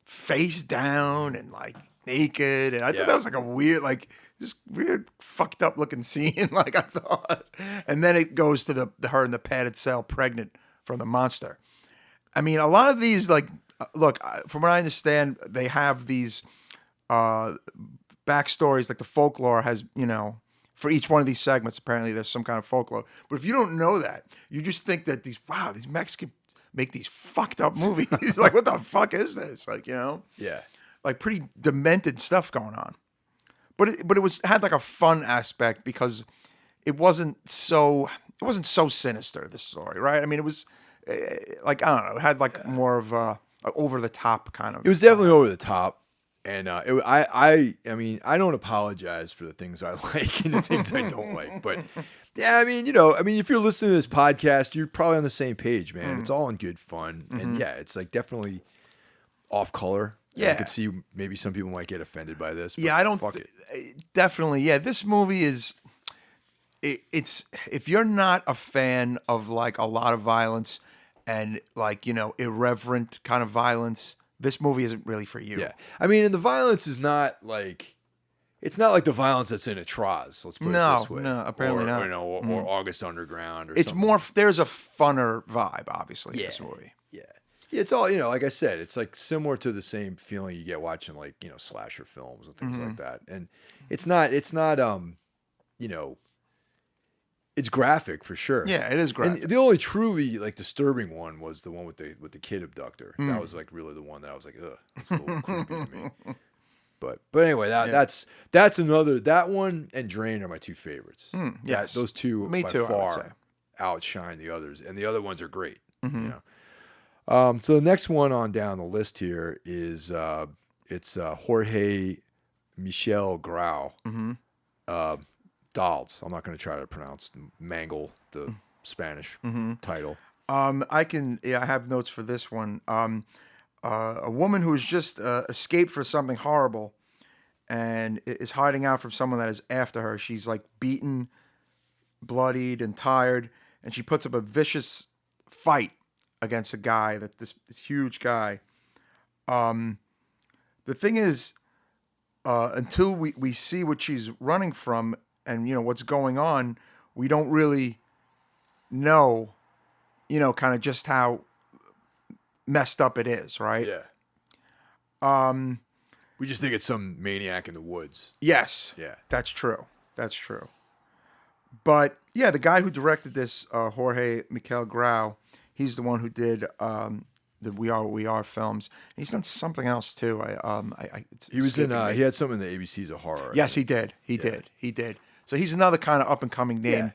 face down and like naked. And I thought that was like a weird, like just weird fucked up looking scene. Like I thought. And then it goes to her in the padded cell pregnant from the monster. I mean, a lot of these, like, look, from what I understand, they have these backstories, like the folklore has, you know, for each one of these segments, apparently there's some kind of folklore. But if you don't know that, you just think that these Mexicans make these fucked up movies. Like, what the fuck is this? Like, you know? Yeah. Like pretty demented stuff going on. But it had like a fun aspect because it wasn't so sinister, this story, right? I mean, it was like, I don't know, it had like more of a over the top kind of. It was definitely over the top. And I mean, I don't apologize for the things I like and the things I don't like. But yeah, I mean, you know, if you're listening to this podcast, you're probably on the same page, man. It's all in good fun. And yeah, it's like definitely off color. Yeah. I could see maybe some people might get offended by this. But yeah, I don't. Fuck it. Definitely. Yeah, this movie is. It's if you're not a fan of like a lot of violence and like, you know, irreverent kind of violence, this movie isn't really for you. Yeah. I mean, and the violence is not like, It's not like the violence that's in Atraz. Let's put it this way. No, apparently not. Or August Underground. Or It's something. more. There's a funner vibe, obviously, in this movie. Yeah. It's all, like I said, it's like similar to the same feeling you get watching like, slasher films and things like that. And it's not, it's graphic for sure. Yeah, it is graphic. And the only truly like disturbing one was the one with the kid abductor. That was like really the one that I was like, ugh, it's a little creepy to me. But anyway, that's another, that one and Drain are my two favorites. Yes. Those two Me by too, I would say. far outshine the others. And the other ones are great. So the next one on down the list here is it's Jorge Michel Grau. Dolls. I'm not going to try to mangle the Spanish title. I have notes for this one. A woman who's just escaped for something horrible and is hiding out from someone that is after her. She's like beaten, bloodied, and tired, and she puts up a vicious fight against a guy, this huge guy. The thing is, until we see what she's running from and what's going on, we don't really know, kind of just how messed up it is, right? Yeah. We just think it's some maniac in the woods. Yes. Yeah. That's true. But yeah, the guy who directed this, Jorge Miquel Grau, he's the one who did the We Are What We Are films. And he's done something else too. He was in. He had some in the ABCs of horror. Yes, he did. He did. So he's another kind of up and coming name. Yeah.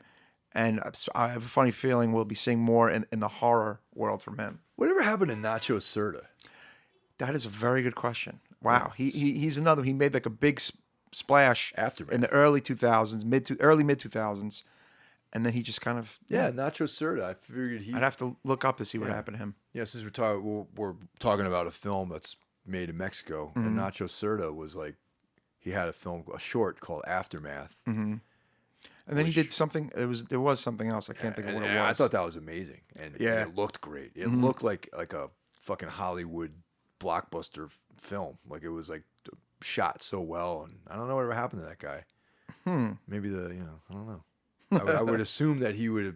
And I have a funny feeling we'll be seeing more in the horror world from him. Whatever happened to Nacho Cerda? That is a very good question. Wow, he's another. He made like a big splash Aftermath. in the early 2000s, early mid 2000s, and then he just kind of Nacho Cerda. I figured he. I'd have to look up to see what happened to him. Yeah, since we're talking about a film that's made in Mexico, and Nacho Cerda was like, he had a short called Aftermath. And then he did something. There was something else. I can't think of what it was. I thought that was amazing, and it looked great. It looked like a fucking Hollywood blockbuster film. Like it was like shot so well, and I don't know whatever happened to that guy. Maybe I don't know. I would assume that he would have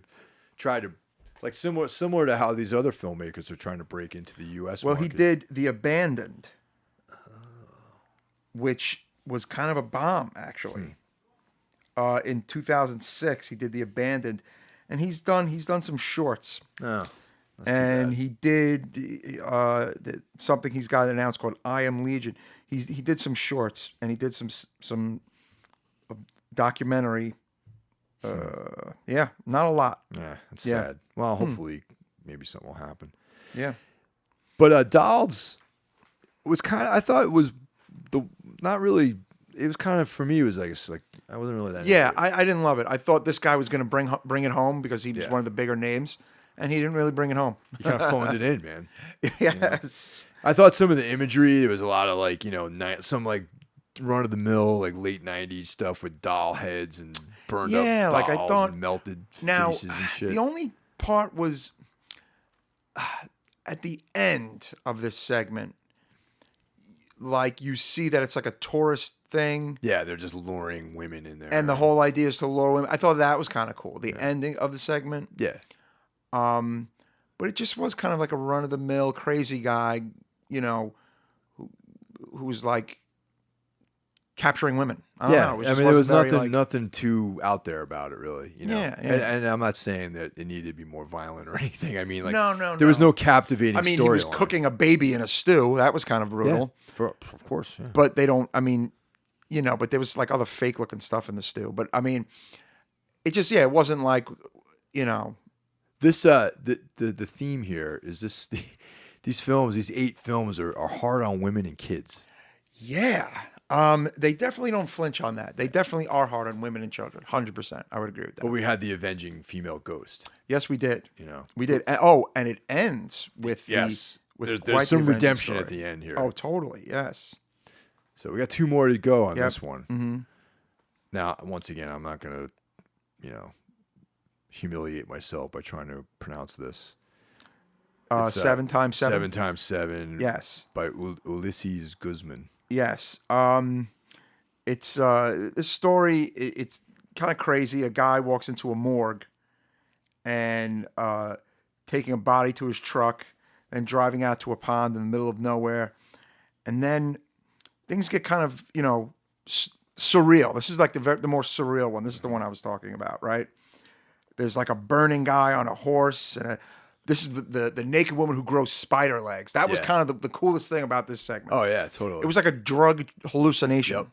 tried to, like similar to how these other filmmakers are trying to break into the U.S. Well, market. he did The Abandoned, which was kind of a bomb, actually. In 2006, he did The Abandoned, and he's done some shorts. Oh, and he did something he's got announced called I Am Legion. He did some shorts, and he did some documentary. Not a lot. Yeah, it's sad. Well, hopefully, maybe something will happen. Yeah. But Dolls was kind of. I thought it was not really. It was kind of, for me, it was like I wasn't really that. Yeah, into it. I didn't love it. I thought this guy was going to bring it home because he was one of the bigger names, and he didn't really bring it home. He kind of phoned it in, man. Yes. I thought some of the imagery, there was a lot of like some like run of the mill like late '90s stuff with doll heads and burned up dolls like I thought, and melted now, faces and shit. The only part was at the end of this segment, like you see that it's like a tourist thing. Yeah, they're just luring women in there. And the whole idea is to lure women. I thought that was kind of cool. The ending of the segment. Yeah. But it just was kind of like a run-of-the-mill crazy guy, who's like capturing women. I don't know. It just there was wasn't nothing very, nothing too out there about it, really. Yeah. And I'm not saying that it needed to be more violent or anything. I mean, like, no. there was no captivating. He was cooking a baby in a stew. That was kind of brutal. Yeah, of course. Yeah. But they don't. I mean, but there was like other fake-looking stuff in the stew. But I mean, it just it wasn't like, This the theme here is this. These films, these 8 films, are hard on women and kids. Yeah. They definitely don't flinch on that. They definitely are hard on women and children. 100%. I would agree with that. But we had the avenging female ghost. Yes, we did. We did. And it ends with there's quite some the redemption story at the end here. Oh, totally. Yes. So we got 2 more to go on this one. Mm-hmm. Now, once again, I'm not going to, humiliate myself by trying to pronounce this. 7 times 7. 7 times 7. Yes. By Ulysses Guzman. Yes. It's this story. It's kind of crazy. A guy walks into a morgue and taking a body to his truck and driving out to a pond in the middle of nowhere, and then things get kind of surreal. This is like the more surreal one. This is the one I was talking about, right? There's like a burning guy on a horse, and this is the naked woman who grows spider legs. That was kind of the coolest thing about this segment. Oh yeah, totally. It was like a drug hallucination,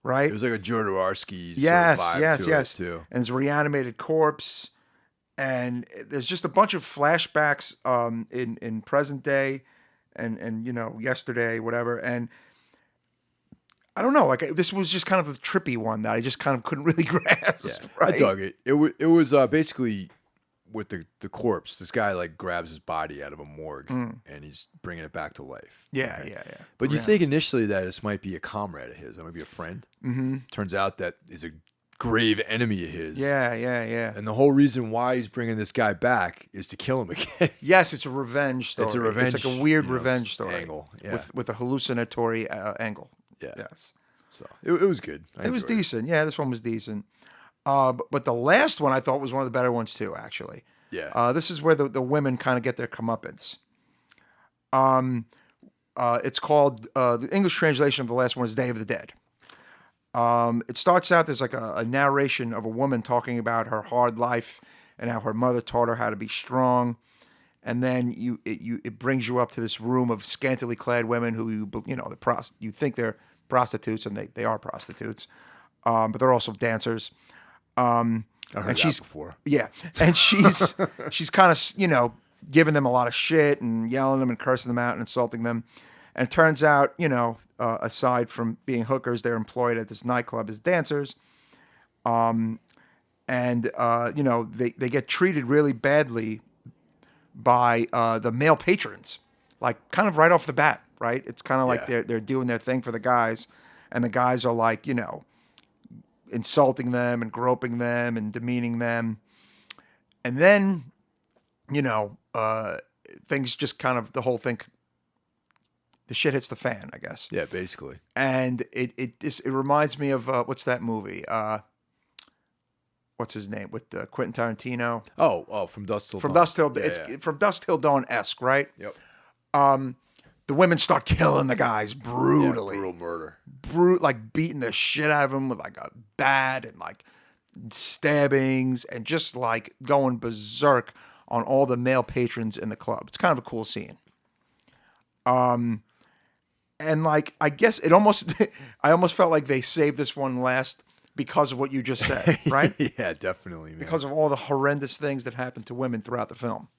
right? It was like a Jodorowsky yes, vibe to yes. it too. And it's a reanimated corpse, and there's just a bunch of flashbacks in present day, and yesterday, whatever, and. I don't know. Like this was just kind of a trippy one that I just kind of couldn't really grasp. Yeah, right? I dug it. It was basically with the corpse. This guy like grabs his body out of a morgue and he's bringing it back to life. Yeah, right? yeah. But you think initially that this might be a comrade of his, that might be a friend. Mm-hmm. Turns out that is a grave enemy of his. Yeah. And the whole reason why he's bringing this guy back is to kill him again. Yes, it's a revenge story. It's a revenge. It's like a weird revenge story angle. Yeah. with a hallucinatory angle. Yeah. Yes. So it was good. It was decent. Yeah, this one was decent. But the last one I thought was one of the better ones too, actually. Yeah. This is where the women kind of get their comeuppance. It's called, the English translation of the last one is Day of the Dead. It starts out, there's like a narration of a woman talking about her hard life and how her mother taught her how to be strong. And then it brings you up to this room of scantily clad women who you think they're prostitutes, and they are prostitutes, but they're also dancers. I heard that before. Yeah, and she's kind of giving them a lot of shit and yelling them and cursing them out and insulting them. And it turns out, aside from being hookers, they're employed at this nightclub as dancers. They get treated really badly by the male patrons, like kind of right off the bat, right? It's kind of like they're doing their thing for the guys, and the guys are like, insulting them and groping them and demeaning them. And then, things just kind of, the whole thing, the shit hits the fan, I guess. Yeah, basically. And it reminds me of, what's that movie? What's his name? With Quentin Tarantino. Oh, From Dusk Till Dawn. From Dusk Till Yeah, it's From Dusk Till Dawn-esque, right? Yep. The women start killing the guys brutally. Yeah, brutal murder. Like beating the shit out of them with like a bat and like stabbings and just like going berserk on all the male patrons in the club. It's kind of a cool scene. And like, I guess I almost felt like they saved this one last because of what you just said, right? Yeah, definitely, man. Because of all the horrendous things that happened to women throughout the film.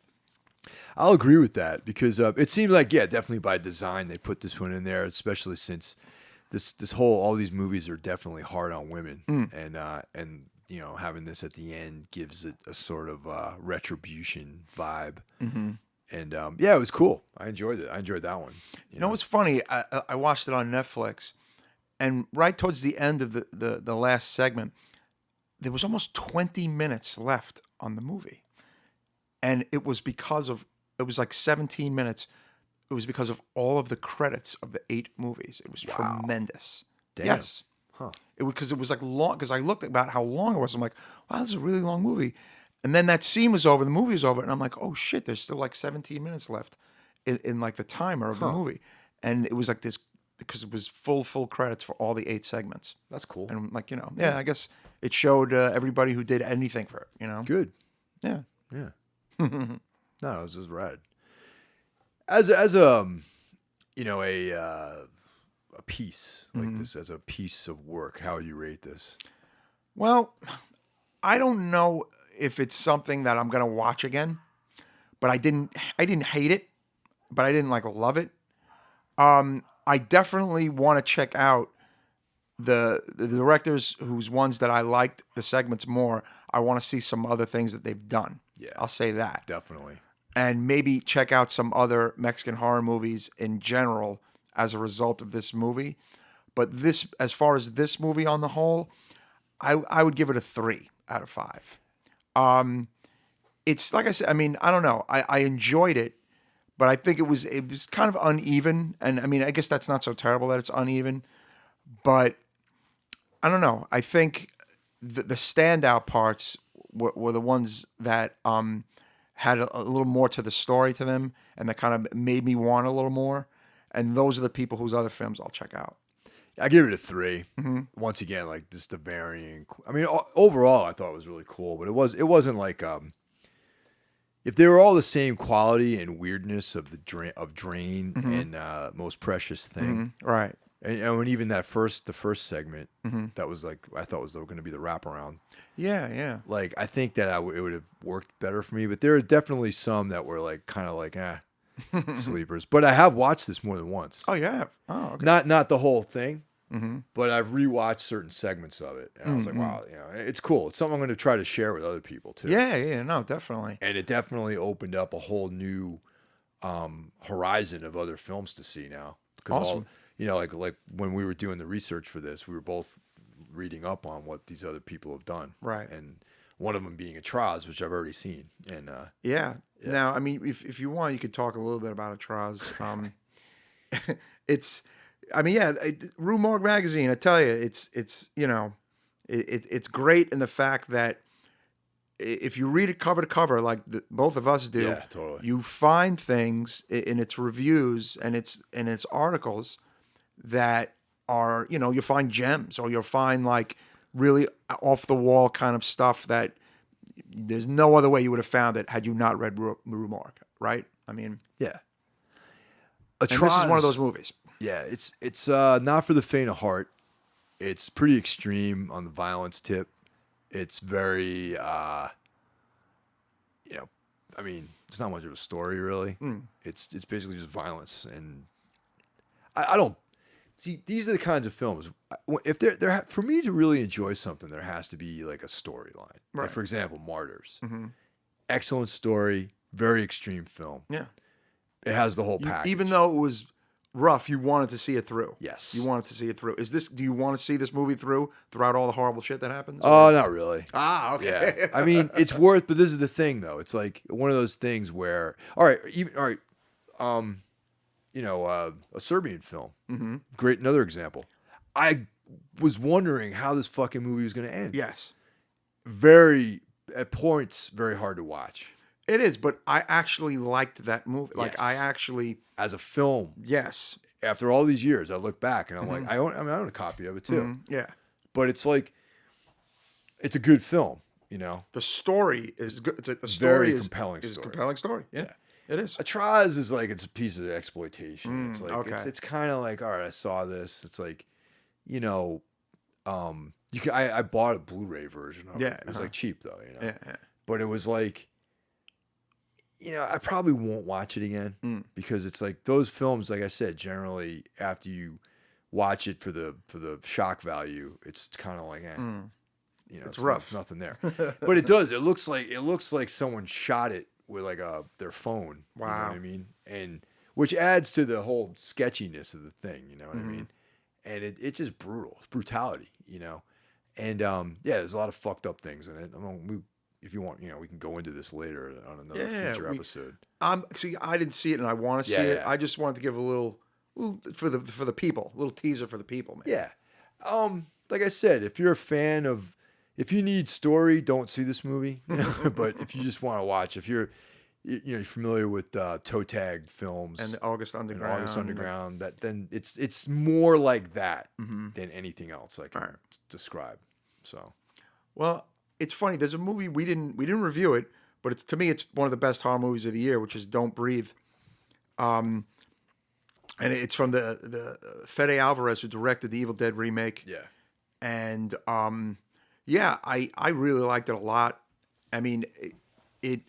I'll agree with that because it seemed like, definitely by design they put this one in there, especially since all these movies are definitely hard on women, and having this at the end gives it a sort of retribution vibe. Mm-hmm. And it was cool. I enjoyed it. I enjoyed that one. You know what's funny? I watched it on Netflix, and right towards the end of the last segment, there was almost 20 minutes left on the movie. And it was like 17 minutes. It was because of all of the credits of the 8 movies. It was tremendous. Damn. Yes. Huh. Because it was like long, because I looked about how long it was. I'm like, wow, this is a really long movie. And then that scene was over, the movie was over, and I'm like, oh shit, there's still like 17 minutes left in like the timer of the movie. And it was like this, because it was full credits for all the 8 segments. That's cool. And I'm like, I guess it showed everybody who did anything for it, Good. Yeah. Yeah. No, it was just rad. As a piece like this, as a piece of work, how would you rate this? Well, I don't know if it's something that I'm gonna watch again, but I didn't hate it, but I didn't like love it. I definitely want to check out the directors whose ones that I liked the segments more. I want to see some other things that they've done. Yeah, I'll say that. Definitely. And maybe check out some other Mexican horror movies in general as a result of this movie. But this, as far as this movie on the whole, I would give it a 3 out of 5. It's like I said, I mean, I don't know. I enjoyed it, but I think it was kind of uneven. And I mean, I guess that's not so terrible that it's uneven, but I don't know. I think the standout parts were the ones that had a little more to the story to them, and that kind of made me want a little more. And those are the people whose other films I'll check out. I give it a 3. Once again, like just the varying. I mean, overall, I thought it was really cool, but it wasn't like if they were all the same quality and weirdness of the Drain and Most Precious Thing, Right. and even the first segment that was like I thought was going to be the wraparound. Yeah. Like I think that it would have worked better for me, but there are definitely some that were like kind of like sleepers. But I have watched this more than once. Oh, yeah. Oh, okay. Not the whole thing, but I've rewatched certain segments of it, and I was like, wow, it's cool. It's something I'm going to try to share with other people too. Yeah. No, definitely. And it definitely opened up a whole new horizon of other films to see now. Awesome. Like when we were doing the research for this, we were both reading up on what these other people have done. Right. And one of them being a Krause, which I've already seen. And Yeah. Now, I mean, if you want, you could talk a little bit about a Krause. Rue Morgue magazine. I tell you, it's great in the fact that if you read it cover to cover, like both of us do, yeah, totally. you find things in its reviews and its articles that are, you'll find gems, or you'll find like really off the wall kind of stuff that there's no other way you would have found it had you not read Rue Morgue, right? I mean, Yeah. and this is one of those movies. Yeah, it's not for the faint of heart. It's pretty extreme on the violence tip. It's very, I mean, it's not much of a story really. It's basically just violence, and I don't see. These are the kinds of films. If they're for me to really enjoy something, there has to be like a storyline. Right. Like, for example, Martyrs. Excellent story, very extreme film. Yeah. It has the whole package. Even though it was rough, you wanted to see it through. Yes. You wanted to see it through. Do you want to see this movie throughout all the horrible shit that happens? Oh, not really. Ah, okay. Yeah. I mean, it's worth, but this is the thing though. It's like one of those things where, a Serbian film. Great, another example. I was wondering how this fucking movie was going to end. Yes. At points, very hard to watch. It is, but I actually liked that movie. Like, Yes. I actually... As a film, Yes. after all these years, I look back and I'm like, I own a copy of it too. Yeah. But it's like, it's a good film, The story is good. The Very story compelling is story. a compelling story. Yeah. It is. A Trials is like it's a piece of exploitation. It's like okay. it's kind of like, all right, I saw this. It's like, I bought a Blu-ray version of Yeah, it. It was like cheap though, Yeah. But it was like, I probably won't watch it again because it's like those films, like I said, generally after you watch it for the shock value, it's kind of like, it's rough. There's nothing there. But it does. It looks like someone shot it with like their phone. Wow. You know what I mean? And which adds to the whole sketchiness of the thing. You know what I mean? And it's just brutal. It's brutality. And there's a lot of fucked up things in it. I mean, if you want, we can go into this later on another future episode. See, I didn't see it, and I want to see it. I just wanted to give a little for the people, a little teaser for the people, man. Yeah. Like I said, if you're a fan of, if you need story, don't see this movie. But if you just want to watch, if you're familiar with toe tag films And August Underground. then it's more like that than anything else I can describe. So, well, it's funny. There's a movie we didn't review it, but to me it's one of the best horror movies of the year, which is Don't Breathe. And it's from the Fede Alvarez, who directed the Evil Dead remake. yeah. And I really liked it a lot. I mean, it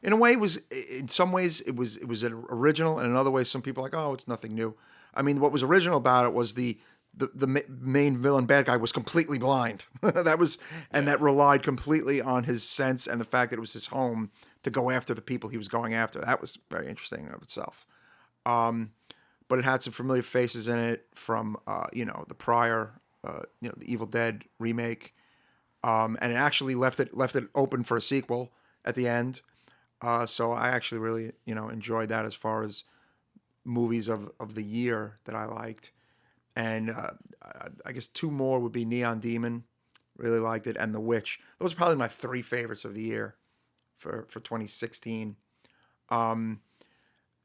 in a way in some ways it was an original, and in other ways some people are like, oh, it's nothing new. I mean, what was original about it was the main villain bad guy was completely blind. That relied completely on his sense and the fact that it was his home to go after the people he was going after. That was very interesting of itself. But it had some familiar faces in it from the prior the Evil Dead remake, and it actually left it open for a sequel at the end. So I actually really enjoyed that as far as movies of the year that I liked. and I guess two more would be Neon Demon. Really liked it, and The Witch. Those are probably my three favorites of the year for 2016. And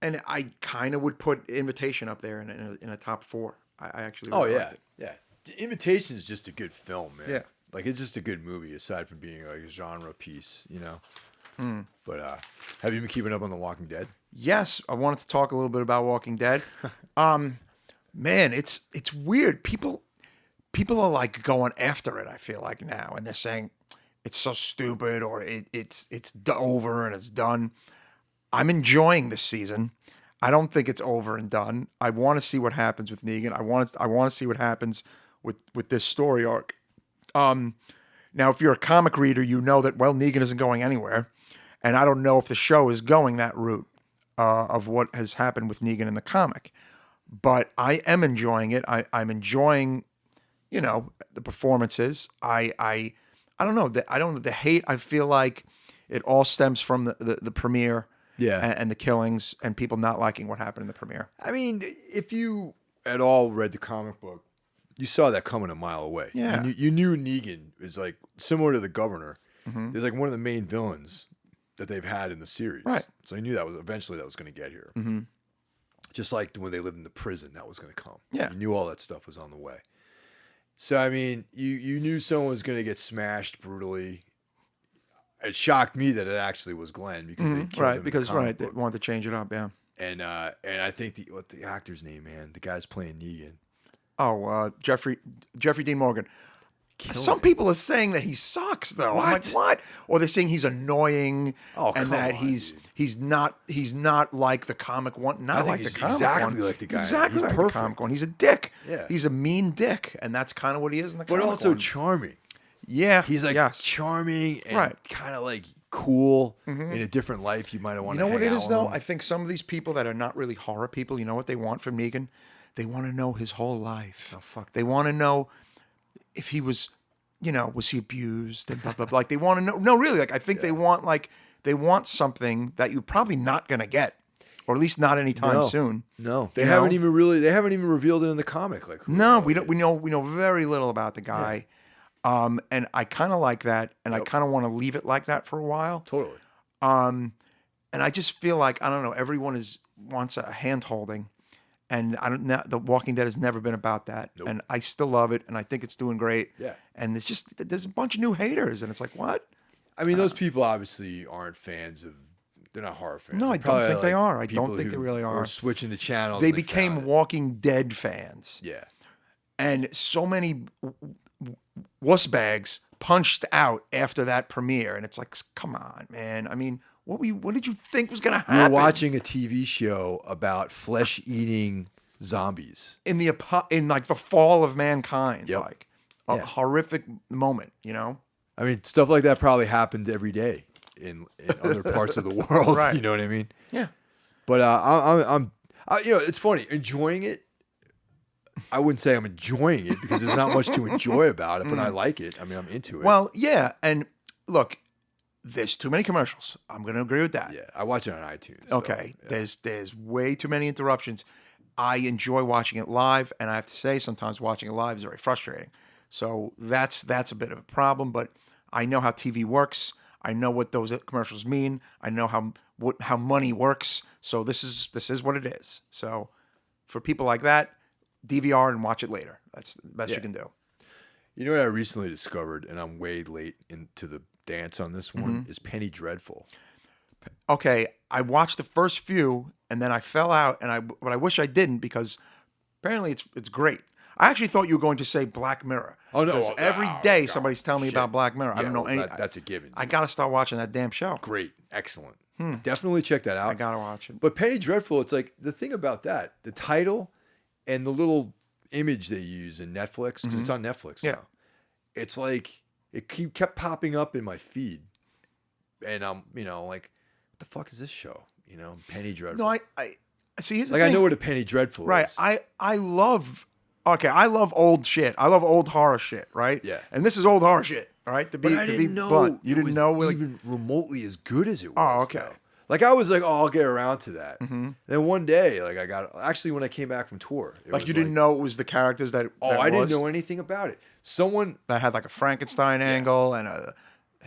I kind of would put Invitation up there in a top four. I actually really liked it. Yeah. The Invitation is just a good film, man. Yeah. Like, it's just a good movie, aside from being like a genre piece, you know. But have you been keeping up on The Walking Dead? Yes, I wanted to talk a little bit about Walking Dead. Man, it's weird. People are like going after it, I feel like now, and they're saying it's so stupid or it's over and it's done. I'm enjoying this season. I don't think it's over and done. I want to see what happens with Negan. I want to see what happens with this story arc. Now, if you're a comic reader, you know that, well, Negan isn't going anywhere. And I don't know if the show is going that route of what has happened with Negan in the comic. But I am enjoying it. I'm enjoying, the performances. I don't know. The hate, I feel like it all stems from the premiere. Yeah. And the killings and people not liking what happened in the premiere. I mean, if you at all read the comic book, you saw that coming a mile away. Yeah. You knew Negan is like similar to the Governor. Mm-hmm. He's like one of the main villains that they've had in the series. Right. So I knew that was eventually that was going to get here. Mm-hmm. Just like when they lived in the prison, that was going to come. Yeah. You knew all that stuff was on the way. So, I mean, you knew someone was going to get smashed brutally. It shocked me that it actually was Glenn because they killed him they wanted to change it up, yeah. And I think what the actor's name, man, the guy's playing Negan. Oh, Jeffrey Dean Morgan. Some it. people are saying that he sucks, though. What? I'm like, what? Or they're saying he's annoying, and come that on, he's not like the comic one. Not I think like he's the comic exactly one. like the guy. Exactly He's like perfect. the comic one. He's a dick. Yeah. He's a mean dick, and that's kind of what he is in the But comic also one. charming. Yeah, He's like yes. charming and Right. kind of like cool in a different life. You might want You to know what it is, though? Him. I think some of these people that are not really horror people, you know what they want from Negan? They want to know his whole life. Oh, fuck They want to know if he was, was he abused and blah, blah, blah. Like, they want to know. No, really. Like, I think they want something that you're probably not going to get, or at least not anytime soon. No, they haven't even revealed it in the comic. Like, no, we don't. We know very little about the guy. Yeah. And I kind of like that, and I kind of want to leave it like that for a while. Totally. And I just feel like, I don't know, everyone wants a hand holding, and I don't know. The Walking Dead has never been about that, and I still love it, and I think it's doing great. Yeah. And there's a bunch of new haters, and it's like, what? I mean, those people obviously aren't fans of. They're not horror fans. No, I They're probably don't think they are. I people don't think they who really are. Or switching the channels. They and became found it. Walking Dead fans. Yeah. And so many wuss bags punched out after that premiere, and it's like, come on, man. I mean, what did you think was going to happen? You're watching a TV show about flesh-eating zombies in like the fall of mankind, Yep. like a horrific moment, I mean, stuff like that probably happened every day in other parts of the world. Right. You know what I mean? Yeah. But I'm it's funny enjoying it. I wouldn't say I'm enjoying it because there's not much to enjoy about it, but I like it. I mean, I'm into it. Well, yeah, and look, there's too many commercials. I'm going to agree with that. Yeah, I watch it on iTunes. So, Okay, yeah. there's way too many interruptions. I enjoy watching it live, and I have to say, sometimes watching it live is very frustrating. So that's a bit of a problem. But I know how TV works. I know what those commercials mean. I know how money works. So this is what it is. So for people like that, DVR and watch it later. That's the best you can do. You know what I recently discovered, and I'm way late into the dance on this one, is Penny Dreadful. Okay, I watched the first few, and then I fell out, but I wish I didn't because apparently it's great. I actually thought you were going to say Black Mirror. Oh, no. Because every day somebody's telling me about Black Mirror. I don't know any. That's a given. I got to start watching that damn show. Great. Excellent. Definitely check that out. I got to watch it. But Penny Dreadful, it's like the thing about that, the title and the little image they use in Netflix, because it's on Netflix now. It's like it kept popping up in my feed. And I'm, like, what the fuck is this show? Penny Dreadful. No, I see. Here's the like, thing. I know what a Penny Dreadful Right. is. I love old shit. I love old horror shit, right? Yeah. And this is old horror shit, all right? But I didn't know blunt. You it didn't was know like, even remotely as good as it was. Oh, okay. though. Like I was like, oh, I'll get around to that. Mm-hmm. Then one day, like I got actually when I came back from tour, it Like was you didn't know it was the characters that. Oh, that I didn't was, know anything about it. Someone that had like a Frankenstein angle and a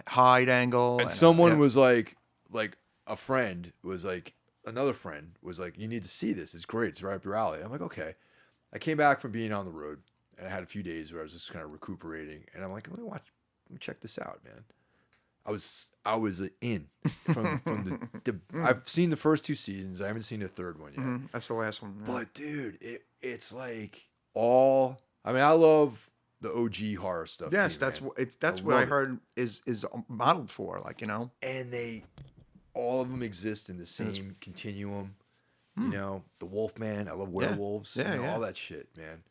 Hyde angle. and someone yeah. was like a friend was like another friend was like, you need to see this. It's great. It's right up your alley. I'm like, okay. I came back from being on the road and I had a few days where I was just kind of recuperating, and I'm like, let me check this out, man. I was in from the I've seen the first 2 seasons. I haven't seen the third one yet. Mm-hmm. That's the last one. Yeah. But dude, it's like all. I mean, I love the OG horror stuff. Yes, too, that's man. what that's what I heard is modeled for. Like, you know, And all of them exist in the same continuum. You know, the Wolfman. I love werewolves. Yeah, you know, yeah. all that shit, man.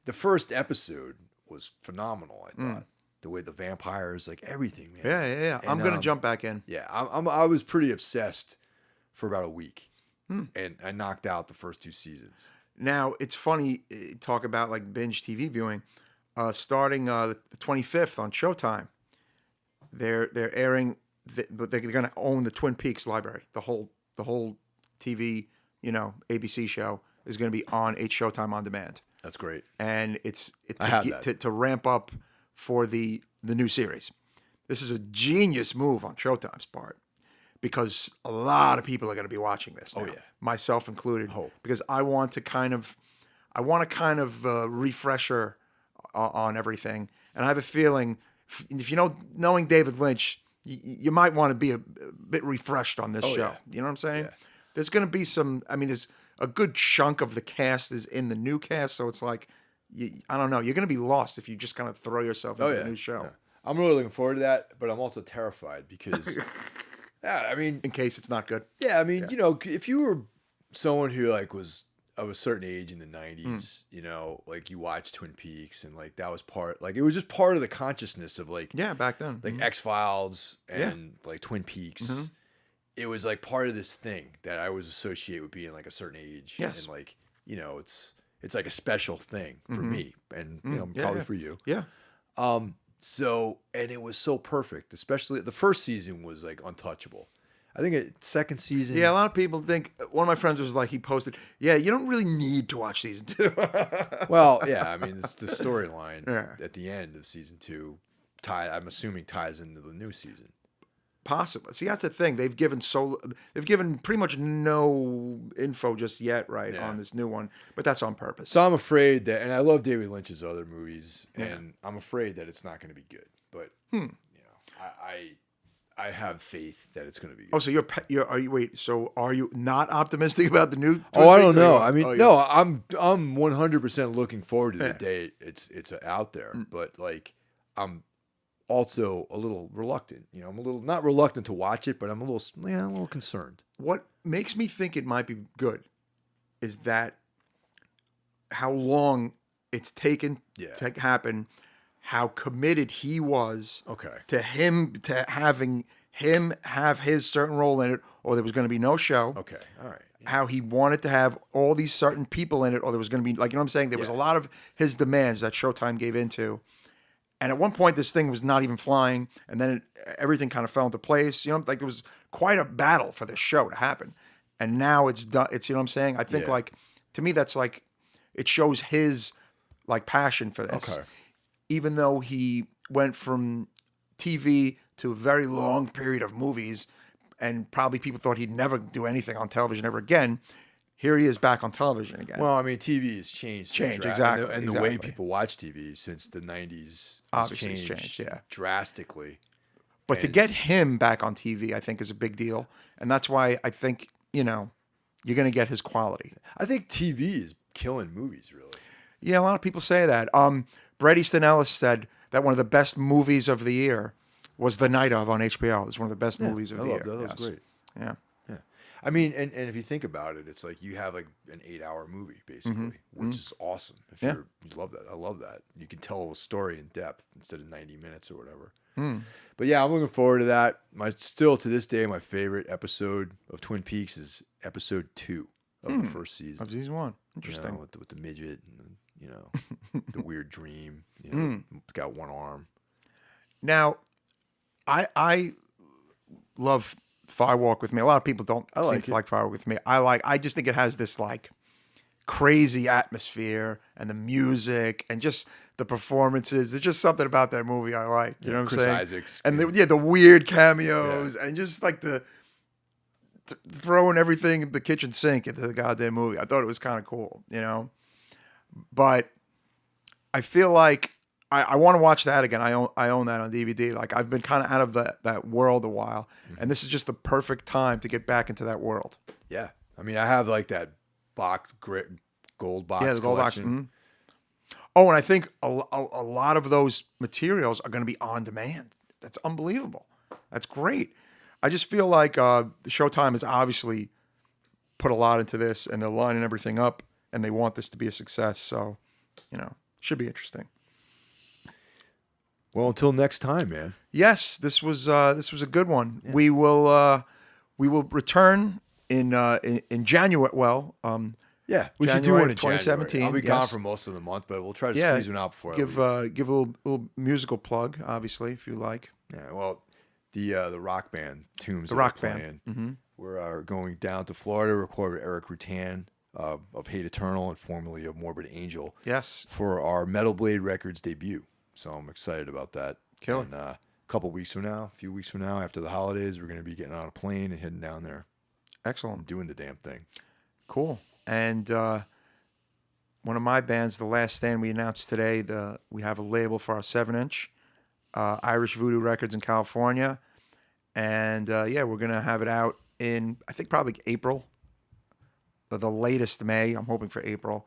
The first episode was phenomenal. I thought the way the vampires, like everything, man. Yeah. And, I'm gonna jump back in. Yeah, I was pretty obsessed for about a week, and I knocked out the first 2 seasons. Now it's funny talk about like binge TV viewing. Starting the 25th on Showtime, they're airing, but they're going to own the Twin Peaks library. The whole TV, you know, ABC show is going to be on Showtime on demand, That's great. and it's I have that. to ramp up for the new series. This is a genius move on Showtime's part, because a lot of people are going to be watching this now, Oh, yeah. myself included, Oh. because I want a kind of refresher on everything. And I have a feeling, if you know, knowing David Lynch, you might want to be a bit refreshed on this show. yeah. You know what I'm saying? Yeah. There's going to be some, I mean, there's a good chunk of the cast is in the new cast. So it's like, I don't know, you're going to be lost if you just kind of throw yourself into the new show. Yeah. I'm really looking forward to that, but I'm also terrified because, yeah, I mean, In case it's not good. yeah, I mean, you know, if you were someone who like was of a certain age in the 90s, you know, like you watched Twin Peaks and like that was part, like it was just part of the consciousness of like, Yeah, back then. like X-Files and like Twin Peaks. It was like part of this thing that I always associate with being like a certain age. Yes. And like, you know, it's like a special thing for me and, you know, Yeah, probably yeah. for you. Yeah. So, and it was so perfect, especially the first season was like untouchable. I think second season. Yeah, a lot of people think, one of my friends was like, he posted, yeah, you don't really need to watch season 2. Well, yeah, I mean, it's the storyline Yeah. at the end of season 2, I'm assuming ties into the new season. Possible. See, that's the thing. They've given pretty much no info just yet, right, Yeah. on this new one. But that's on purpose. So I'm afraid that, and I love David Lynch's other movies, and I'm afraid that it's not going to be good. But you know, I have faith that it's going to be good. Oh, so are you not optimistic about the new? Oh, I Twin don't Peaks, or know. you are? I mean, Oh, no, I'm 100% looking forward to the Yeah. day it's out there. But like, I'm also a little reluctant. You know, I'm a little not reluctant to watch it, but I'm a little concerned. What makes me think it might be good is that how long it's taken to happen, how committed he was Okay. to having him have his certain role in it, or there was going to be no show. Okay. All right. How he wanted to have all these certain people in it, or there was going to be, like, you know what I'm saying? There was a lot of his demands that Showtime gave into. And at one point, this thing was not even flying, and then everything kind of fell into place. You know, like there was quite a battle for this show to happen. And now it's done. It's, you know what I'm saying? I think, like, to me, that's like, it shows his, like, passion for this. Okay. Even though he went from TV to a very long period of movies, and probably people thought he'd never do anything on television ever again, here he is back on television again. Well, I mean, TV has changed. Exactly. And the way people watch TV since the 90s has Obviously it's changed, yeah. drastically. But to get him back on TV, I think, is a big deal. And that's why I think, you know, you're going to get his quality. I think TV is killing movies, really. Yeah, a lot of people say that. Bret Easton Ellis said that one of the best movies of the year was The Night Of on HBO. It was one of the best movies of the year. That was great. Yeah. Yeah. I mean, and if you think about it, it's like you have like an 8-hour movie, basically, which is awesome. You love that. I love that. You can tell a story in depth instead of 90 minutes or whatever. But yeah, I'm looking forward to that. Still to this day, my favorite episode of Twin Peaks is episode 2 of the first season. Of season 1. Interesting. You know, with the midget and, you know, the weird dream. You know, it's got one arm. Now, I love Fire Walk with Me. A lot of people don't I seem like to it. like Fire Walk with Me. I just think it has this like crazy atmosphere and the music and just the performances. There's just something about that movie I like. You know what I'm Chris saying? Isaac's And good. the weird cameos and just like the throwing everything in the kitchen sink into the goddamn movie. I thought it was kind of cool, you know? But I feel like I want to watch that again. I own that on DVD. Like I've been kind of out of that world a while, and this is just the perfect time to get back into that world. Yeah. I mean, I have like that gold box Yeah, the gold box. collection. Oh, and I think a lot of those materials are going to be on demand. That's unbelievable. That's great. I just feel like the Showtime has obviously put a lot into this, and they're lining everything up, and they want this to be a success. So, should be interesting. Well, until next time, man. Yes, this was a good one. Yeah. We will return in January. Well, yeah, we should do January one in 2017. January. I'll be gone for most of the month, but we'll try to squeeze one out before give I leave. give a little musical plug, obviously, if you like. Yeah, well, the rock band Tombs. The rock band. Mm-hmm. We're going down to Florida, record with Eric Rutan of Hate Eternal and formerly of Morbid Angel. Yes. For our Metal Blade Records debut. So I'm excited about that. Killer. And a few weeks from now, after the holidays, we're going to be getting on a plane and heading down there. Excellent. And doing the damn thing. Cool. And one of my bands, The Last Stand, we announced today, we have a label for our 7-inch, Irish Voodoo Records in California. And we're going to have it out in, I think, probably April. The latest May. I'm hoping for April.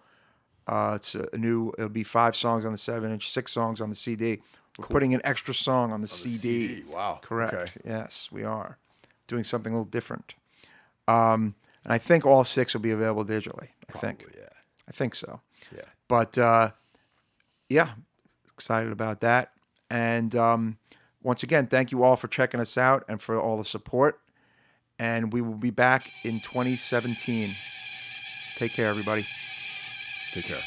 It'll be 5 songs on the 7-inch, 6 songs on the CD. We're putting an extra song on the CD. Wow. Correct. Okay. Yes, we are. Doing something a little different. And I think all 6 will be available digitally. Yeah. I think so. Yeah. But, excited about that. And once again, thank you all for checking us out and for all the support. And we will be back in 2017. Take care, everybody. Take care.